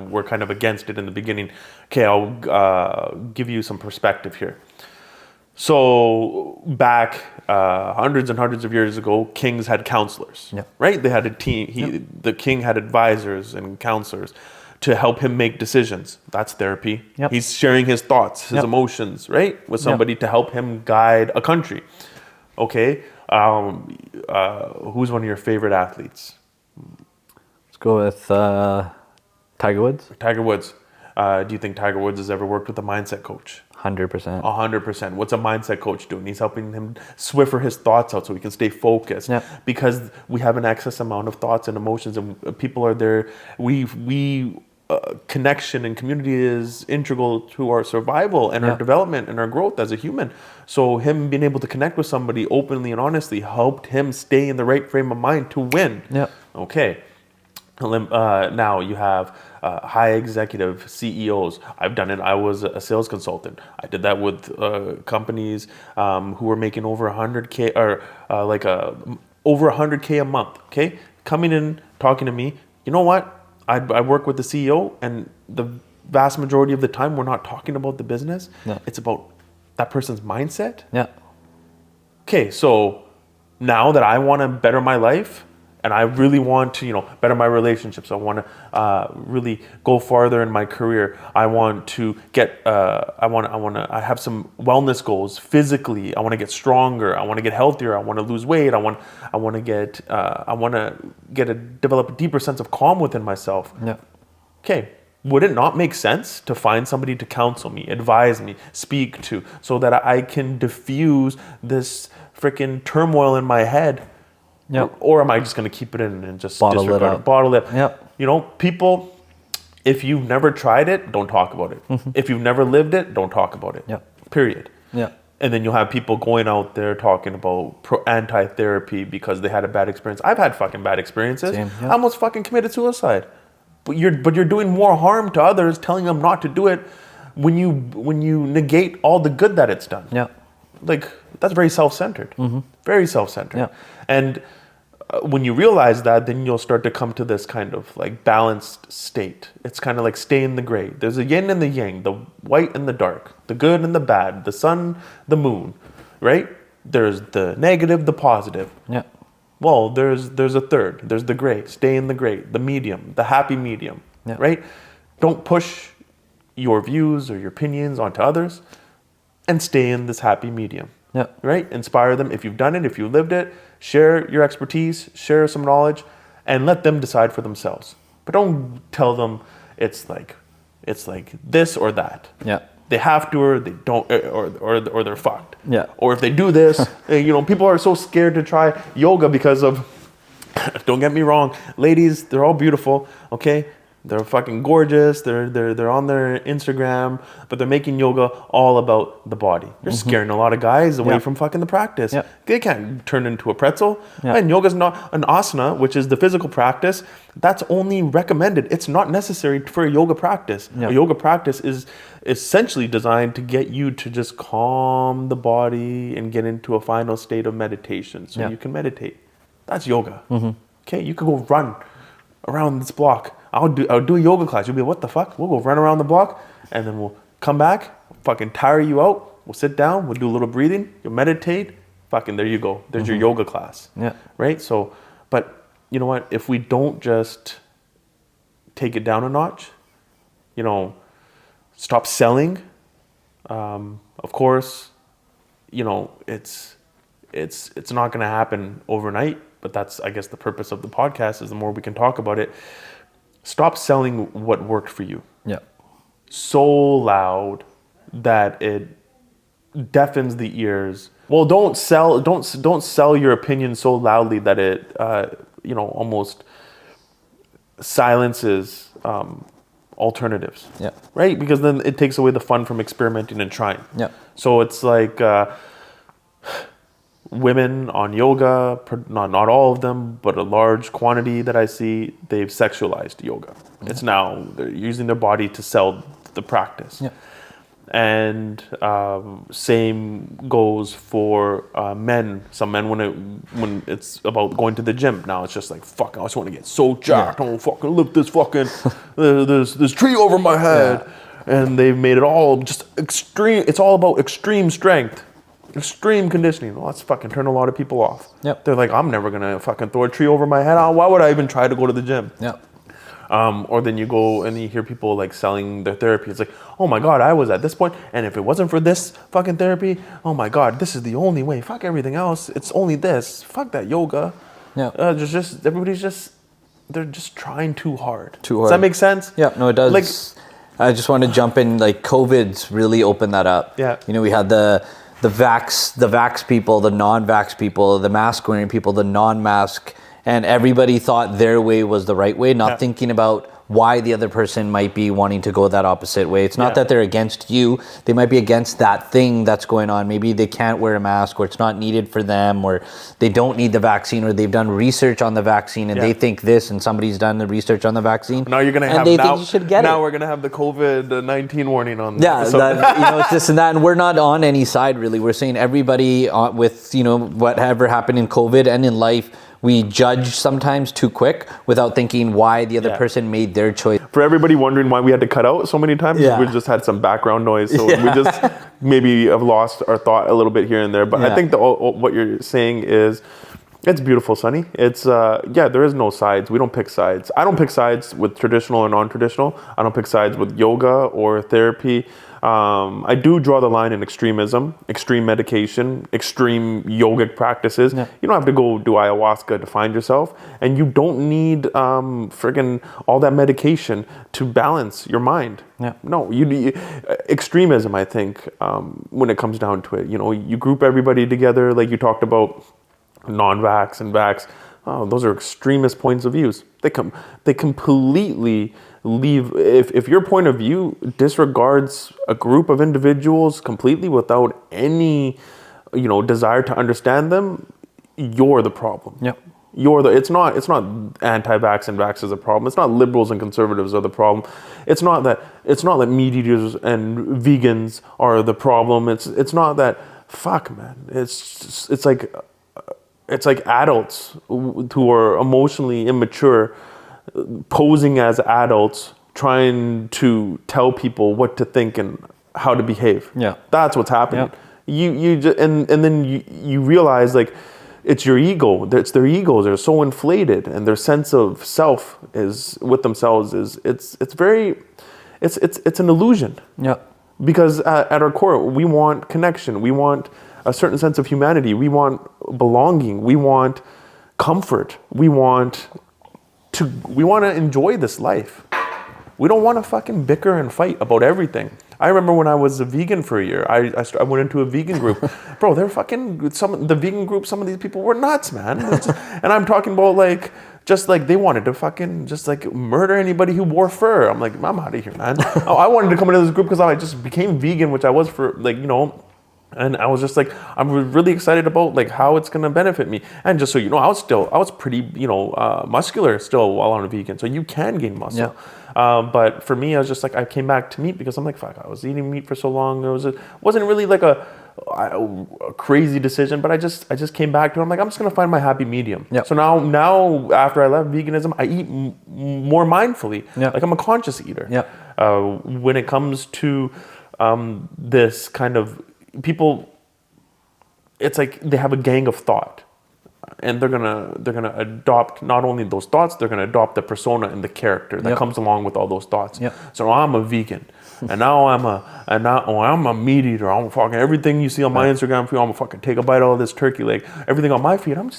were kind of against it in the beginning. Okay, I'll give you some perspective here. So back hundreds and hundreds of years ago, kings had counselors, right? They had a team. The king had advisors and counselors to help him make decisions. That's therapy. He's sharing his thoughts, his emotions, right? With somebody to help him guide a country. Okay. Who's one of your favorite athletes? Let's go with Tiger Woods. Tiger Woods. Do you think Tiger Woods has ever worked with a mindset coach? 100%. 100%. What's a mindset coach doing? He's helping him swiffer his thoughts out so he can stay focused. Because we have an excess amount of thoughts and emotions, and people are there. Connection and community is integral to our survival and our development and our growth as a human. So him being able to connect with somebody openly and honestly helped him stay in the right frame of mind to win. Okay. Now you have high executive CEOs. I've done it. I was a sales consultant. I did that with companies who were making over 100K or over 100K a month. Okay, coming in, talking to me. You know what? I work with the CEO, and the vast majority of the time, we're not talking about the business. It's about that person's mindset. Okay, so now that I want to better my life, and I really want to, better my relationships. I want to really go farther in my career. I want to get. I have some wellness goals physically. I want to get stronger. I want to get healthier. I want to lose weight. I want to develop a deeper sense of calm within myself. Okay. Would it not make sense to find somebody to counsel me, advise me, speak to, so that I can diffuse this freaking turmoil in my head? Or am I just going to keep it in and just bottle it? People, if you've never tried it, don't talk about it. If you've never lived it, don't talk about it. Period. And then you'll have people going out there talking about anti-therapy because they had a bad experience. I've had fucking bad experiences. I almost fucking committed suicide. But you're doing more harm to others telling them not to do it when you negate all the good that it's done. Like, that's very self-centered. Very self-centered. And when you realize that, then you'll start to come to this kind of like balanced state. It's kind of like stay in the gray. There's a yin and the yang, the white and the dark, the good and the bad, the sun, the moon, right? There's the negative, the positive. Well, there's a third. There's the gray. Stay in the gray, the medium, the happy medium, right? Don't push your views or your opinions onto others, and stay in this happy medium. Right? Inspire them. If you've done it, if you lived it, share your expertise, share some knowledge, and let them decide for themselves. But don't tell them it's like this or that. They have to, or they don't, or they're fucked. Or if they do this, people are so scared to try yoga because of. Don't get me wrong, ladies, they're all beautiful. Okay, They're fucking gorgeous. They're on their Instagram, but they're making yoga all about the body. They're scaring a lot of guys away from fucking the practice. Yeah. They can't turn into a pretzel. Yeah. And yoga's not an asana, which is the physical practice. That's only recommended. It's not necessary for a yoga practice. Yeah. A yoga practice is essentially designed to get you to just calm the body and get into a final state of meditation, so you can meditate. That's yoga. Okay, you could go run around this block. I'll do a yoga class. You'll be, what the fuck? We'll go run around the block, and then we'll come back, fucking tire you out. We'll sit down. We'll do a little breathing. You'll meditate. Fucking there you go. There's your yoga class. Yeah. Right. So, but you know what? If we don't just take it down a notch, stop selling. Of course, it's not going to happen overnight. But that's, I guess, the purpose of the podcast is the more we can talk about it. Stop selling what worked for you. Yeah. So loud that it deafens the ears. Well, don't sell your opinion so loudly that it almost silences alternatives. Yeah. Right? Because then it takes away the fun from experimenting and trying. Yeah. So it's like women on yoga, not all of them, but a large quantity that I see, they've sexualized yoga. It's now they're using their body to sell the practice. Yeah. And same goes for men. Some men, when it's about going to the gym, now it's just like, fuck, I just want to get so jacked. I don't fucking lift this fucking this tree over my head. Yeah. And they've made it all just extreme. It's all about extreme strength. Extreme conditioning. Well, that's fucking turn a lot of people off. Yep. They're like, I'm never gonna fucking throw a tree over my head. Why would I even try to go to the gym? Yep. Or then you go and you hear people like selling their therapy. It's like, oh my God, I was at this point, and if it wasn't for this fucking therapy, oh my God, this is the only way. Fuck everything else. It's only this. Fuck that yoga. Yeah. They're just trying too hard. Does that make sense? Yeah. No, it does. Like, I just want to jump in. Like, COVID's really opened that up. Yeah. We had the vax people, the non-vax people, the mask wearing people, the non-mask, and everybody thought their way was the right way, not thinking about why the other person might be wanting to go that opposite way. It's not that they're against you. They might be against that thing that's going on. Maybe they can't wear a mask, or it's not needed for them, or they don't need the vaccine, or they've done research on the vaccine and they think this, and somebody's done the research on the vaccine. Now you're going to have, think you should get now we're going to have the COVID-19 warning on this. Yeah, it's this and that, and we're not on any side really. We're saying everybody with, whatever happened in COVID and in life, we judge sometimes too quick without thinking why the other person made their choice. For everybody wondering why we had to cut out so many times, we just had some background noise. So we just maybe have lost our thought a little bit here and there. But I think what you're saying is, it's beautiful, Sunny. It's, there is no sides. We don't pick sides. I don't pick sides with traditional or non-traditional. I don't pick sides with yoga or therapy. I do draw the line in extremism, extreme medication, extreme yogic practices. Yeah. You don't have to go do ayahuasca to find yourself, and you don't need friggin' all that medication to balance your mind. Yeah. No, extremism, I think, when it comes down to it, you group everybody together, like you talked about non-vax and vax. Oh, those are extremist points of views. They completely leave. If your point of view disregards a group of individuals completely without any, desire to understand them, you're the problem. Yep. It's not anti-vax and vax is a problem. It's not liberals and conservatives are the problem. It's not that meat eaters and vegans are the problem. It's not that. Fuck, man. It's like adults who are emotionally immature posing as adults trying to tell people what to think and how to behave. Yeah. That's what's happening. Yeah. And then you realize, like, it's your ego. It's their egos. They're so inflated, and their sense of self is with themselves it's an illusion. Yeah. Because at our core, we want connection. We want a certain sense of humanity. We want belonging. We want comfort. We want to enjoy this life. We don't want to fucking bicker and fight about everything. I remember when I was a vegan for a year, I went into a vegan group. Bro, they're fucking, the vegan group, some of these people were nuts, man. And I'm talking about like, just like they wanted to fucking just like murder anybody who wore fur. I'm like, I'm out of here, man. I wanted to come into this group because I just became vegan, which I was for like, and I was just like, I'm really excited about like how it's gonna benefit me. And just so you know, I was pretty, muscular still while on a vegan. So you can gain muscle. But for me, I was just like, I came back to meat because I'm like, fuck, I was eating meat for so long. Wasn't really like a crazy decision, but I just came back to it. I'm like, I'm just gonna find my happy medium. Yep. So now after I left veganism, I eat more mindfully. Yep. Like I'm a conscious eater. Yep. When it comes to this kind of people, it's like they have a gang of thought, and they're gonna adopt not only those thoughts, they're gonna adopt the persona and the character that comes along with all those thoughts. Yep. So I'm a vegan, and now I'm a meat eater. I'm fucking everything you see on my Instagram feed. I'm gonna fucking take a bite of all this turkey leg. Everything on my feed, I'm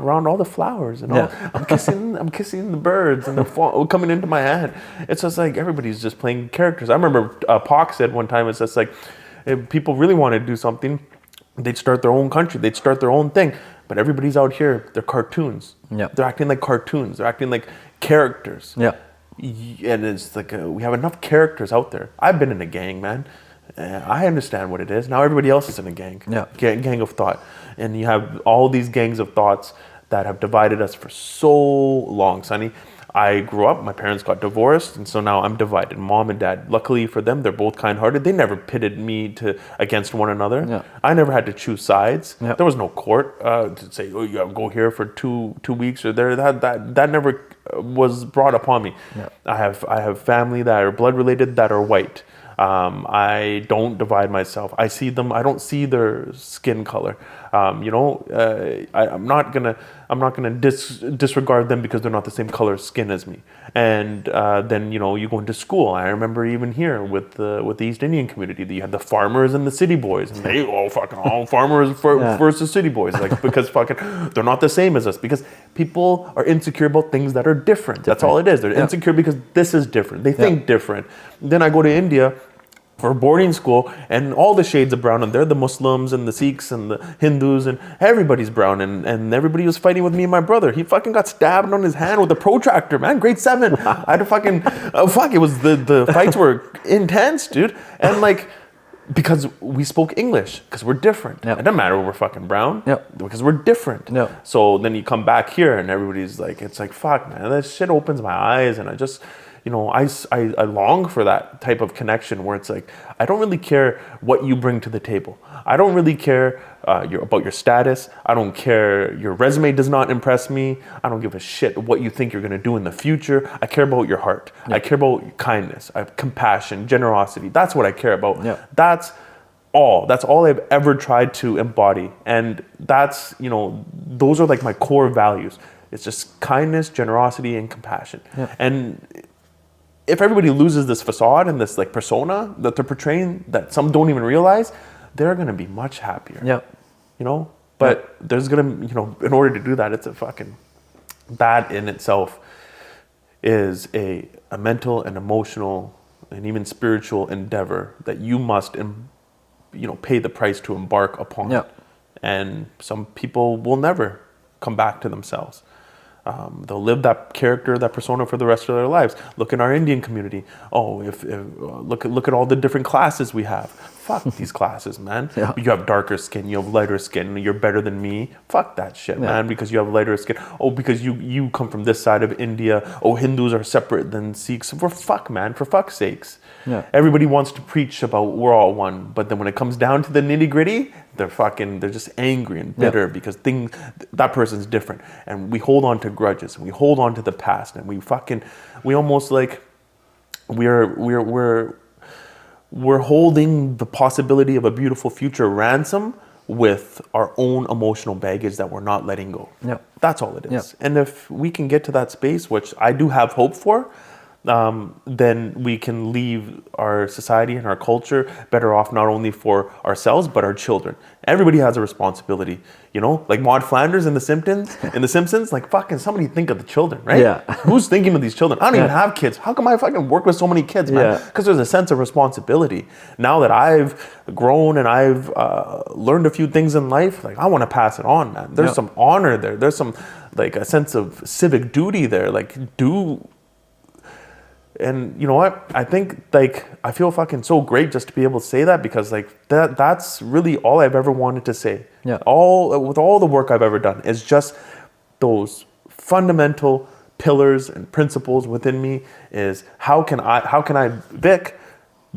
around all the flowers and all. I'm kissing the birds and they're coming into my head. It's just like everybody's just playing characters. I remember Pac said one time, it's just like if people really want to do something, they'd start their own country, they'd start their own thing. But everybody's out here, they're cartoons. Yep. They're acting like cartoons. They're acting like characters. Yeah. And it's like we have enough characters out there. I've been in a gang, man. I understand what it is. Now everybody else is in a gang. Yeah. Gang of thought. And you have all these gangs of thoughts that have divided us for so long, Sunny. I grew up, my parents got divorced, and so now I'm divided, mom and dad. Luckily for them, they're both kind-hearted. They never pitted me against one another. Yeah. I never had to choose sides. Yeah. There was no court to say, oh, you gotta go here for two weeks or there. That never was brought upon me. Yeah. I have family that are blood related that are white. I don't divide myself. I see them. I don't see their skin color. I'm not gonna disregard them because they're not the same color skin as me. And then you go into school. I remember even here with the East Indian community, you had the farmers and the city boys, and they all farmers versus city boys, like because fucking they're not the same as us. Because people are insecure about things that are different. That's all it is. They're insecure because this is different. They think different. Then I go to India for boarding school, and all the shades of brown, and they're the Muslims and the Sikhs and the Hindus, and everybody's brown, and everybody was fighting with me and my brother. He fucking got stabbed on his hand with a protractor, man. Grade 7. I had to fucking it was the fights were intense, dude, and like because we spoke English, because we're different. It doesn't matter if we're fucking brown, because we're different. So then you come back here, and everybody's like, it's like, fuck, man, that shit opens my eyes, and I just. I long for that type of connection where it's like, I don't really care what you bring to the table. I don't really care about your status. I don't care. Your resume does not impress me. I don't give a shit what you think you're going to do in the future. I care about your heart. I care about kindness, compassion, generosity. That's what I care about. That's all I've ever tried to embody. And that's, those are like my core values. It's just kindness, generosity, and compassion. And if everybody loses this facade and this like persona that they're portraying that some don't even realize, they're gonna be much happier. But there's gonna, in order to do that, it's that in itself is a mental and emotional and even spiritual endeavor that you must, pay the price to embark upon. And some people will never come back to themselves. They'll live that character, that persona for the rest of their lives. Look in our Indian community. Oh, look at all the different classes we have. Fuck these classes, man. You have darker skin, you have lighter skin, you're better than me. Fuck that shit, man, because you have lighter skin. Oh, because you come from this side of India. Oh, Hindus are separate than Sikhs. For fuck's sakes. Everybody wants to preach about we're all one, but then when it comes down to the nitty gritty, they're just angry and bitter because that person's different, and we hold on to grudges, and we hold on to the past, and we almost like we're holding the possibility of a beautiful future ransom with our own emotional baggage that we're not letting go. That's all it is. And if we can get to that space, which I do have hope for, then we can leave our society and our culture better off, not only for ourselves but our children. Everybody has a responsibility, you know, like Maud Flanders in The Simpsons, like fucking somebody think of the children, right? Yeah. Who's thinking of these children? I don't even have kids. How come I fucking work with so many kids, man? Yeah. Because there's a sense of responsibility. Now that I've grown and I've learned a few things in life, like I want to pass it on, man. There's some honor there. There's some like a sense of civic duty there. Like and you know what? I think like I feel fucking so great just to be able to say that, because like that's really all I've ever wanted to say. Yeah. With all the work I've ever done is just those fundamental pillars and principles within me is how can I, Vic,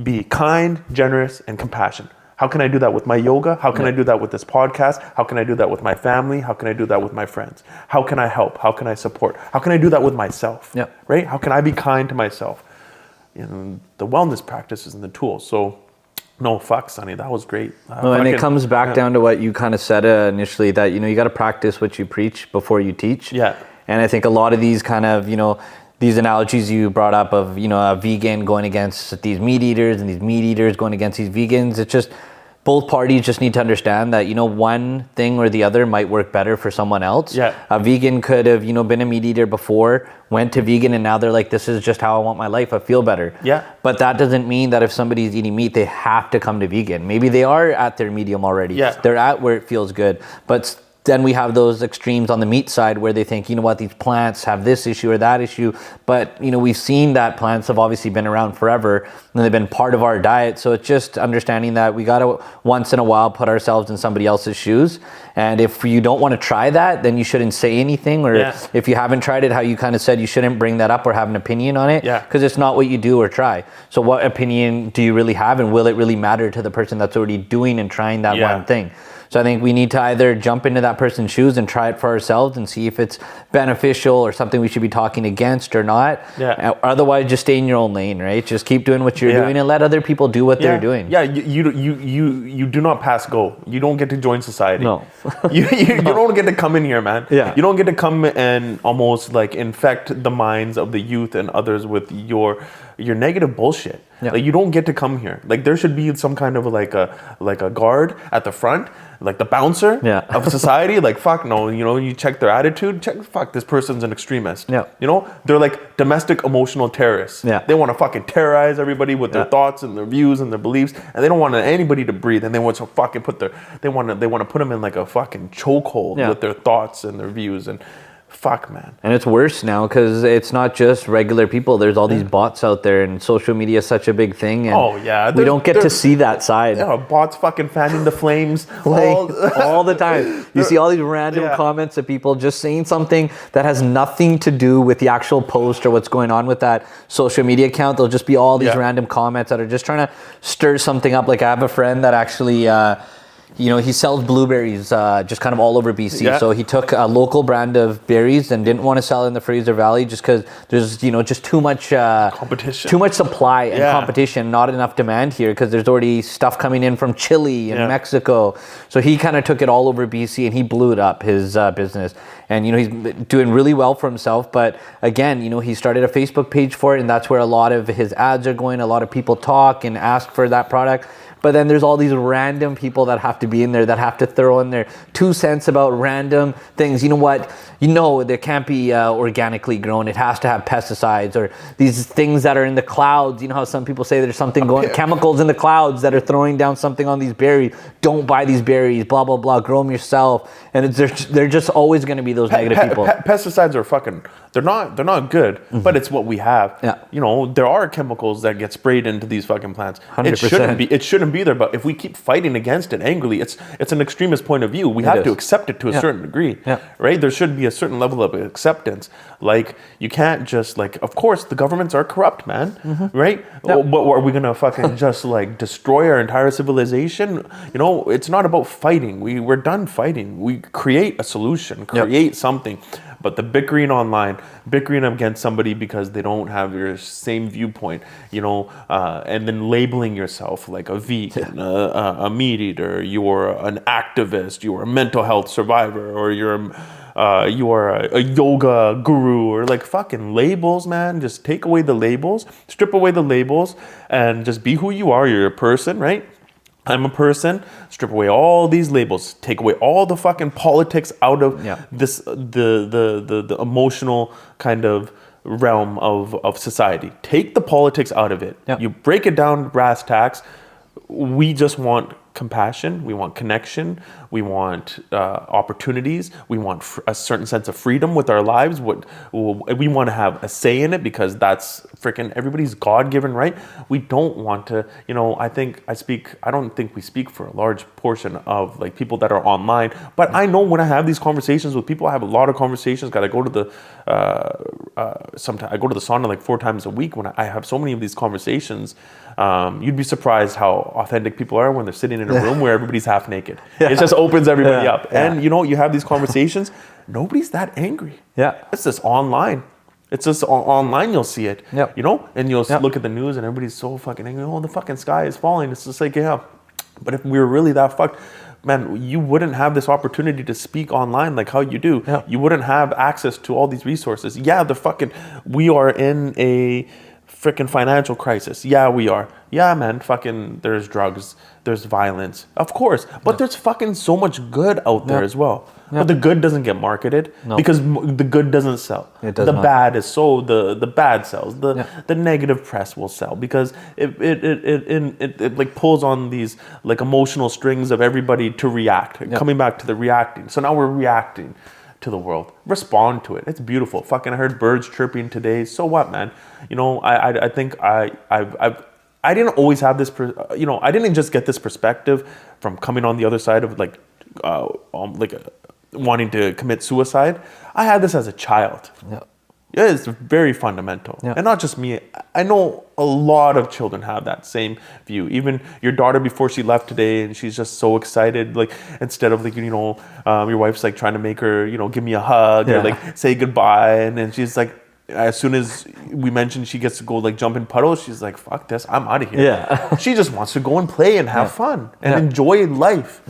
be kind, generous, and compassionate? How can I do that with my yoga? How can I do that with this podcast? How can I do that with my family? How can I do that with my friends? How can I help? How can I support? How can I do that with myself? Yeah. Right? How can I be kind to myself? And the wellness practices and the tools. So, no, fuck, Sunny, that was great. And it comes back down to what you kind of said initially, that, you know, you got to practice what you preach before you teach. Yeah. And I think a lot of these kind of, you know, these analogies you brought up of, you know, a vegan going against these meat eaters and these meat eaters going against these vegans, it's just both parties just need to understand that, you know, one thing or the other might work better for someone else. Yeah. A vegan could have, you know, been a meat eater before, went to vegan, and now they're like, this is just how I want my life. I feel better. Yeah. But that doesn't mean that if somebody's eating meat, they have to come to vegan. Maybe they are at their medium already. Yeah. They're at where it feels good. But then we have those extremes on the meat side where they think, you know what, these plants have this issue or that issue. But, you know, we've seen that plants have obviously been around forever and they've been part of our diet. So it's just understanding that we got to once in a while put ourselves in somebody else's shoes. And if you don't want to try that, then you shouldn't say anything. Or if you haven't tried it, how you kind of said, you shouldn't bring that up or have an opinion on it. Because it's not what you do or try. So what opinion do you really have, and will it really matter to the person that's already doing and trying that one thing? So I think we need to either jump into that person's shoes and try it for ourselves and see if it's beneficial or something we should be talking against or not. Otherwise, just stay in your own lane, right? Just keep doing what you're doing and let other people do what they're doing. You do not pass go. You don't get to join society. No. you don't get to come in here, man. Yeah. You don't get to come and almost like infect the minds of the youth and others with your negative bullshit. Like you don't get to come here. Like there should be some kind of like a guard at the front, like the bouncer of society. Like fuck no, you know, you check their attitude. Fuck, this person's an extremist. You know, they're like domestic emotional terrorists. They want to fucking terrorize everybody with their thoughts and their views and their beliefs, and they don't want anybody to breathe. And they want to fucking they want to put them in like a fucking chokehold with their thoughts and their views. And fuck, man. And it's worse now because it's not just regular people. There's all these bots out there, and social media is such a big thing. And we don't get to see that side. Bots fucking fanning the flames all the time. You see all these random comments of people just saying something that has nothing to do with the actual post or what's going on with that social media account. There'll just be all these random comments that are just trying to stir something up. Like I have a friend that actually you know, he sells blueberries just kind of all over BC. So he took a local brand of berries and didn't want to sell it in the Fraser Valley just because there's, you know, just too much competition, too much supply and competition, not enough demand here because there's already stuff coming in from Chile and Mexico. So he kind of took it all over BC and he blew it up, his business. And, you know, he's doing really well for himself. But again, you know, he started a Facebook page for it, and that's where a lot of his ads are going. A lot of people talk and ask for that product. But then there's all these random people that have to be in there, that have to throw in their 2 cents about random things. You know what? You know, they can't be organically grown. It has to have pesticides or these things that are in the clouds. You know how some people say there's something going, chemicals in the clouds that are throwing down something on these berries. Don't buy these berries, blah, blah, blah. Grow them yourself. And they're just always going to be those negative people. Pesticides are fucking, they're not good, but it's what we have. You know, there are chemicals that get sprayed into these fucking plants. 100%. It shouldn't be there, but if we keep fighting against it angrily, it's an extremist point of view. We have to accept it to a certain degree, right? There should be a certain level of acceptance. Like, you can't just, like, of course, the governments are corrupt, man, right? But are we going to fucking just, like, destroy our entire civilization? You know, it's not about fighting. We're done fighting. We create a solution, create something. But the bickering online, bickering against somebody because they don't have your same viewpoint, you know, and then labeling yourself like a vegan, a meat eater, you're an activist, you're a mental health survivor, or you're you are a yoga guru, or like fucking labels, man. Just take away the labels, strip away the labels, and just be who you are. You're a person, right? I'm a person. Strip away all these labels. Take away all the fucking politics out of this the emotional kind of realm of society. Take the politics out of it. You break it down to brass tacks. We just want compassion. We want connection. We want opportunities. We want a certain sense of freedom with our lives. We want to have a say in it, because that's freaking everybody's God-given right. We don't want to, I don't think we speak for a large portion of like people that are online, but I know when I have these conversations with people, I have a lot of conversations. I go to the sometimes I go to the sauna like 4 times a week. When I have so many of these conversations, you'd be surprised how authentic people are when they're sitting in a room where everybody's half naked. It just opens everybody up. And you have these conversations, nobody's that angry. It's just online. It's just online you'll see it. And you'll look at the news and everybody's so fucking angry. Oh, the fucking sky is falling. It's just like, but if we were really that fucked, man, you wouldn't have this opportunity to speak online like how you do. You wouldn't have access to all these resources. We are in a freaking financial crisis. Yeah, we are. Yeah, man, fucking there's drugs, there's violence, of course, but there's fucking so much good out there as well. But the good doesn't get marketed because the good doesn't sell. It does the not. bad is the bad sells. The negative press will sell because it like pulls on these like emotional strings of everybody to react. Coming back to the reacting. So now we're reacting to the world. Respond to it. It's beautiful. Fucking I heard birds chirping today. So what, man? I think I didn't always have this. I didn't just get this perspective from coming on the other side of wanting to commit suicide. I had this as a child. It's very fundamental. And not just me. I know a lot of children have that same view. Even your daughter before she left today, and she's just so excited. Like instead of your wife's like trying to make her, give me a hug or like say goodbye, and then she's like, as soon as we mentioned she gets to go like jump in puddles, she's like, fuck this, I'm out of here. She just wants to go and play and have fun and enjoy life.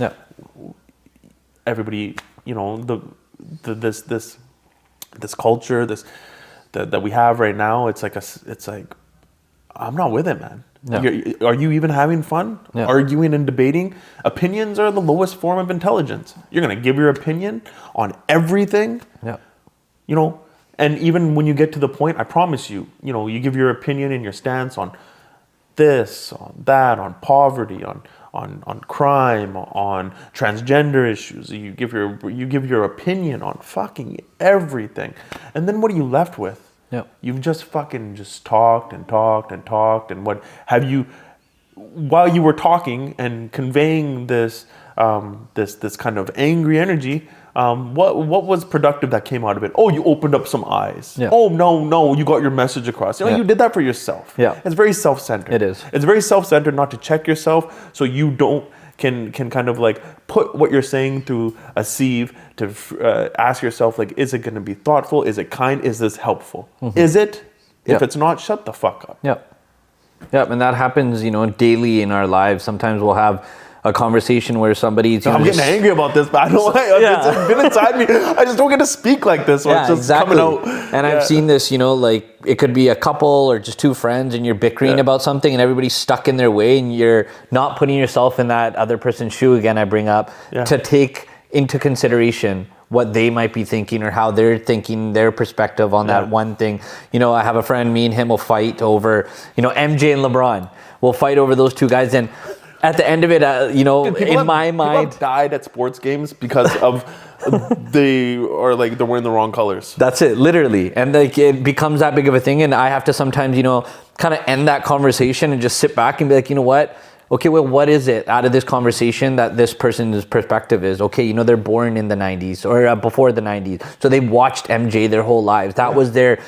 Everybody, this culture, that we have right now, it's like I'm not with it, man. Are you even having fun? Arguing and debating? Opinions are the lowest form of intelligence. You're gonna give your opinion on everything. And even when you get to the point, I promise you, you give your opinion and your stance on this, on that, on poverty, on crime, on transgender issues. You give your opinion on fucking everything. And then what are you left with? You've just talked and talked and talked. And what have you, while you were talking and conveying this this kind of angry energy, what was productive that came out of it? Oh, you opened up some eyes. Oh, no, you got your message across. You did that for yourself. It's very self-centered. It is. It's very self-centered not to check yourself, so you can kind of like put what you're saying through a sieve to ask yourself, like, is it going to be thoughtful? Is it kind? Is this helpful? Is it? If it's not, shut the fuck up. And that happens, daily in our lives. Sometimes we'll have a conversation where somebody's... I'm getting angry about this, but I don't it's been inside me. I just don't get to speak like this. So it's just coming out. And I've seen this, like it could be a couple or just two friends and you're bickering about something and everybody's stuck in their way and you're not putting yourself in that other person's shoe, again, I bring up, to take into consideration what they might be thinking or how they're thinking, their perspective on that one thing. I have a friend, me and him will fight over, MJ and LeBron. We'll fight over those two guys, and at the end of it, in my mind, people have died at sports games because of they're wearing the wrong colors. That's it, literally, and like it becomes that big of a thing, and I have to sometimes, kind of end that conversation and just sit back and be like, you know what? Okay, well, what is it out of this conversation that this person's perspective is? Okay, they're born in the 90s or before the 90s. So they watched MJ their whole lives. That was their,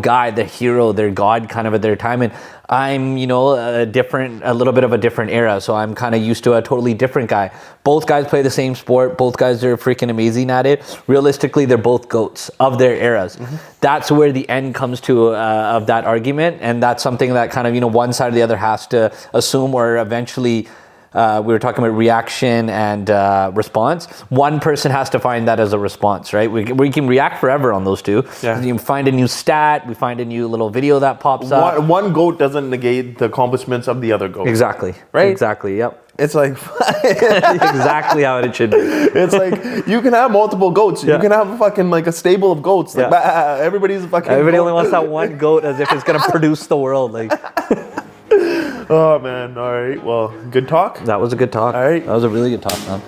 guy, their hero, their God kind of at their time. And I'm, a little bit of a different era. So I'm kind of used to a totally different guy. Both guys play the same sport. Both guys are freaking amazing at it. Realistically, they're both GOATs of their eras. That's where the end comes to of that argument. And that's something that kind of, one side or the other has to assume or eventually we were talking about reaction and response. One person has to find that as a response, right? We can react forever on those two. Yeah. You can find a new stat, we find a new little video that pops up. One goat doesn't negate the accomplishments of the other goat. Exactly. Right? Exactly. Yep. It's like Exactly how it should be. it's like you can have multiple goats. Yeah. You can have fucking like a stable of goats. Like everybody's a fucking. Everybody goat. only wants that one goat as if it's gonna produce the world. Like, Oh man! All right. Well, good talk. that was a good talk. All right. That was a really good talk, man.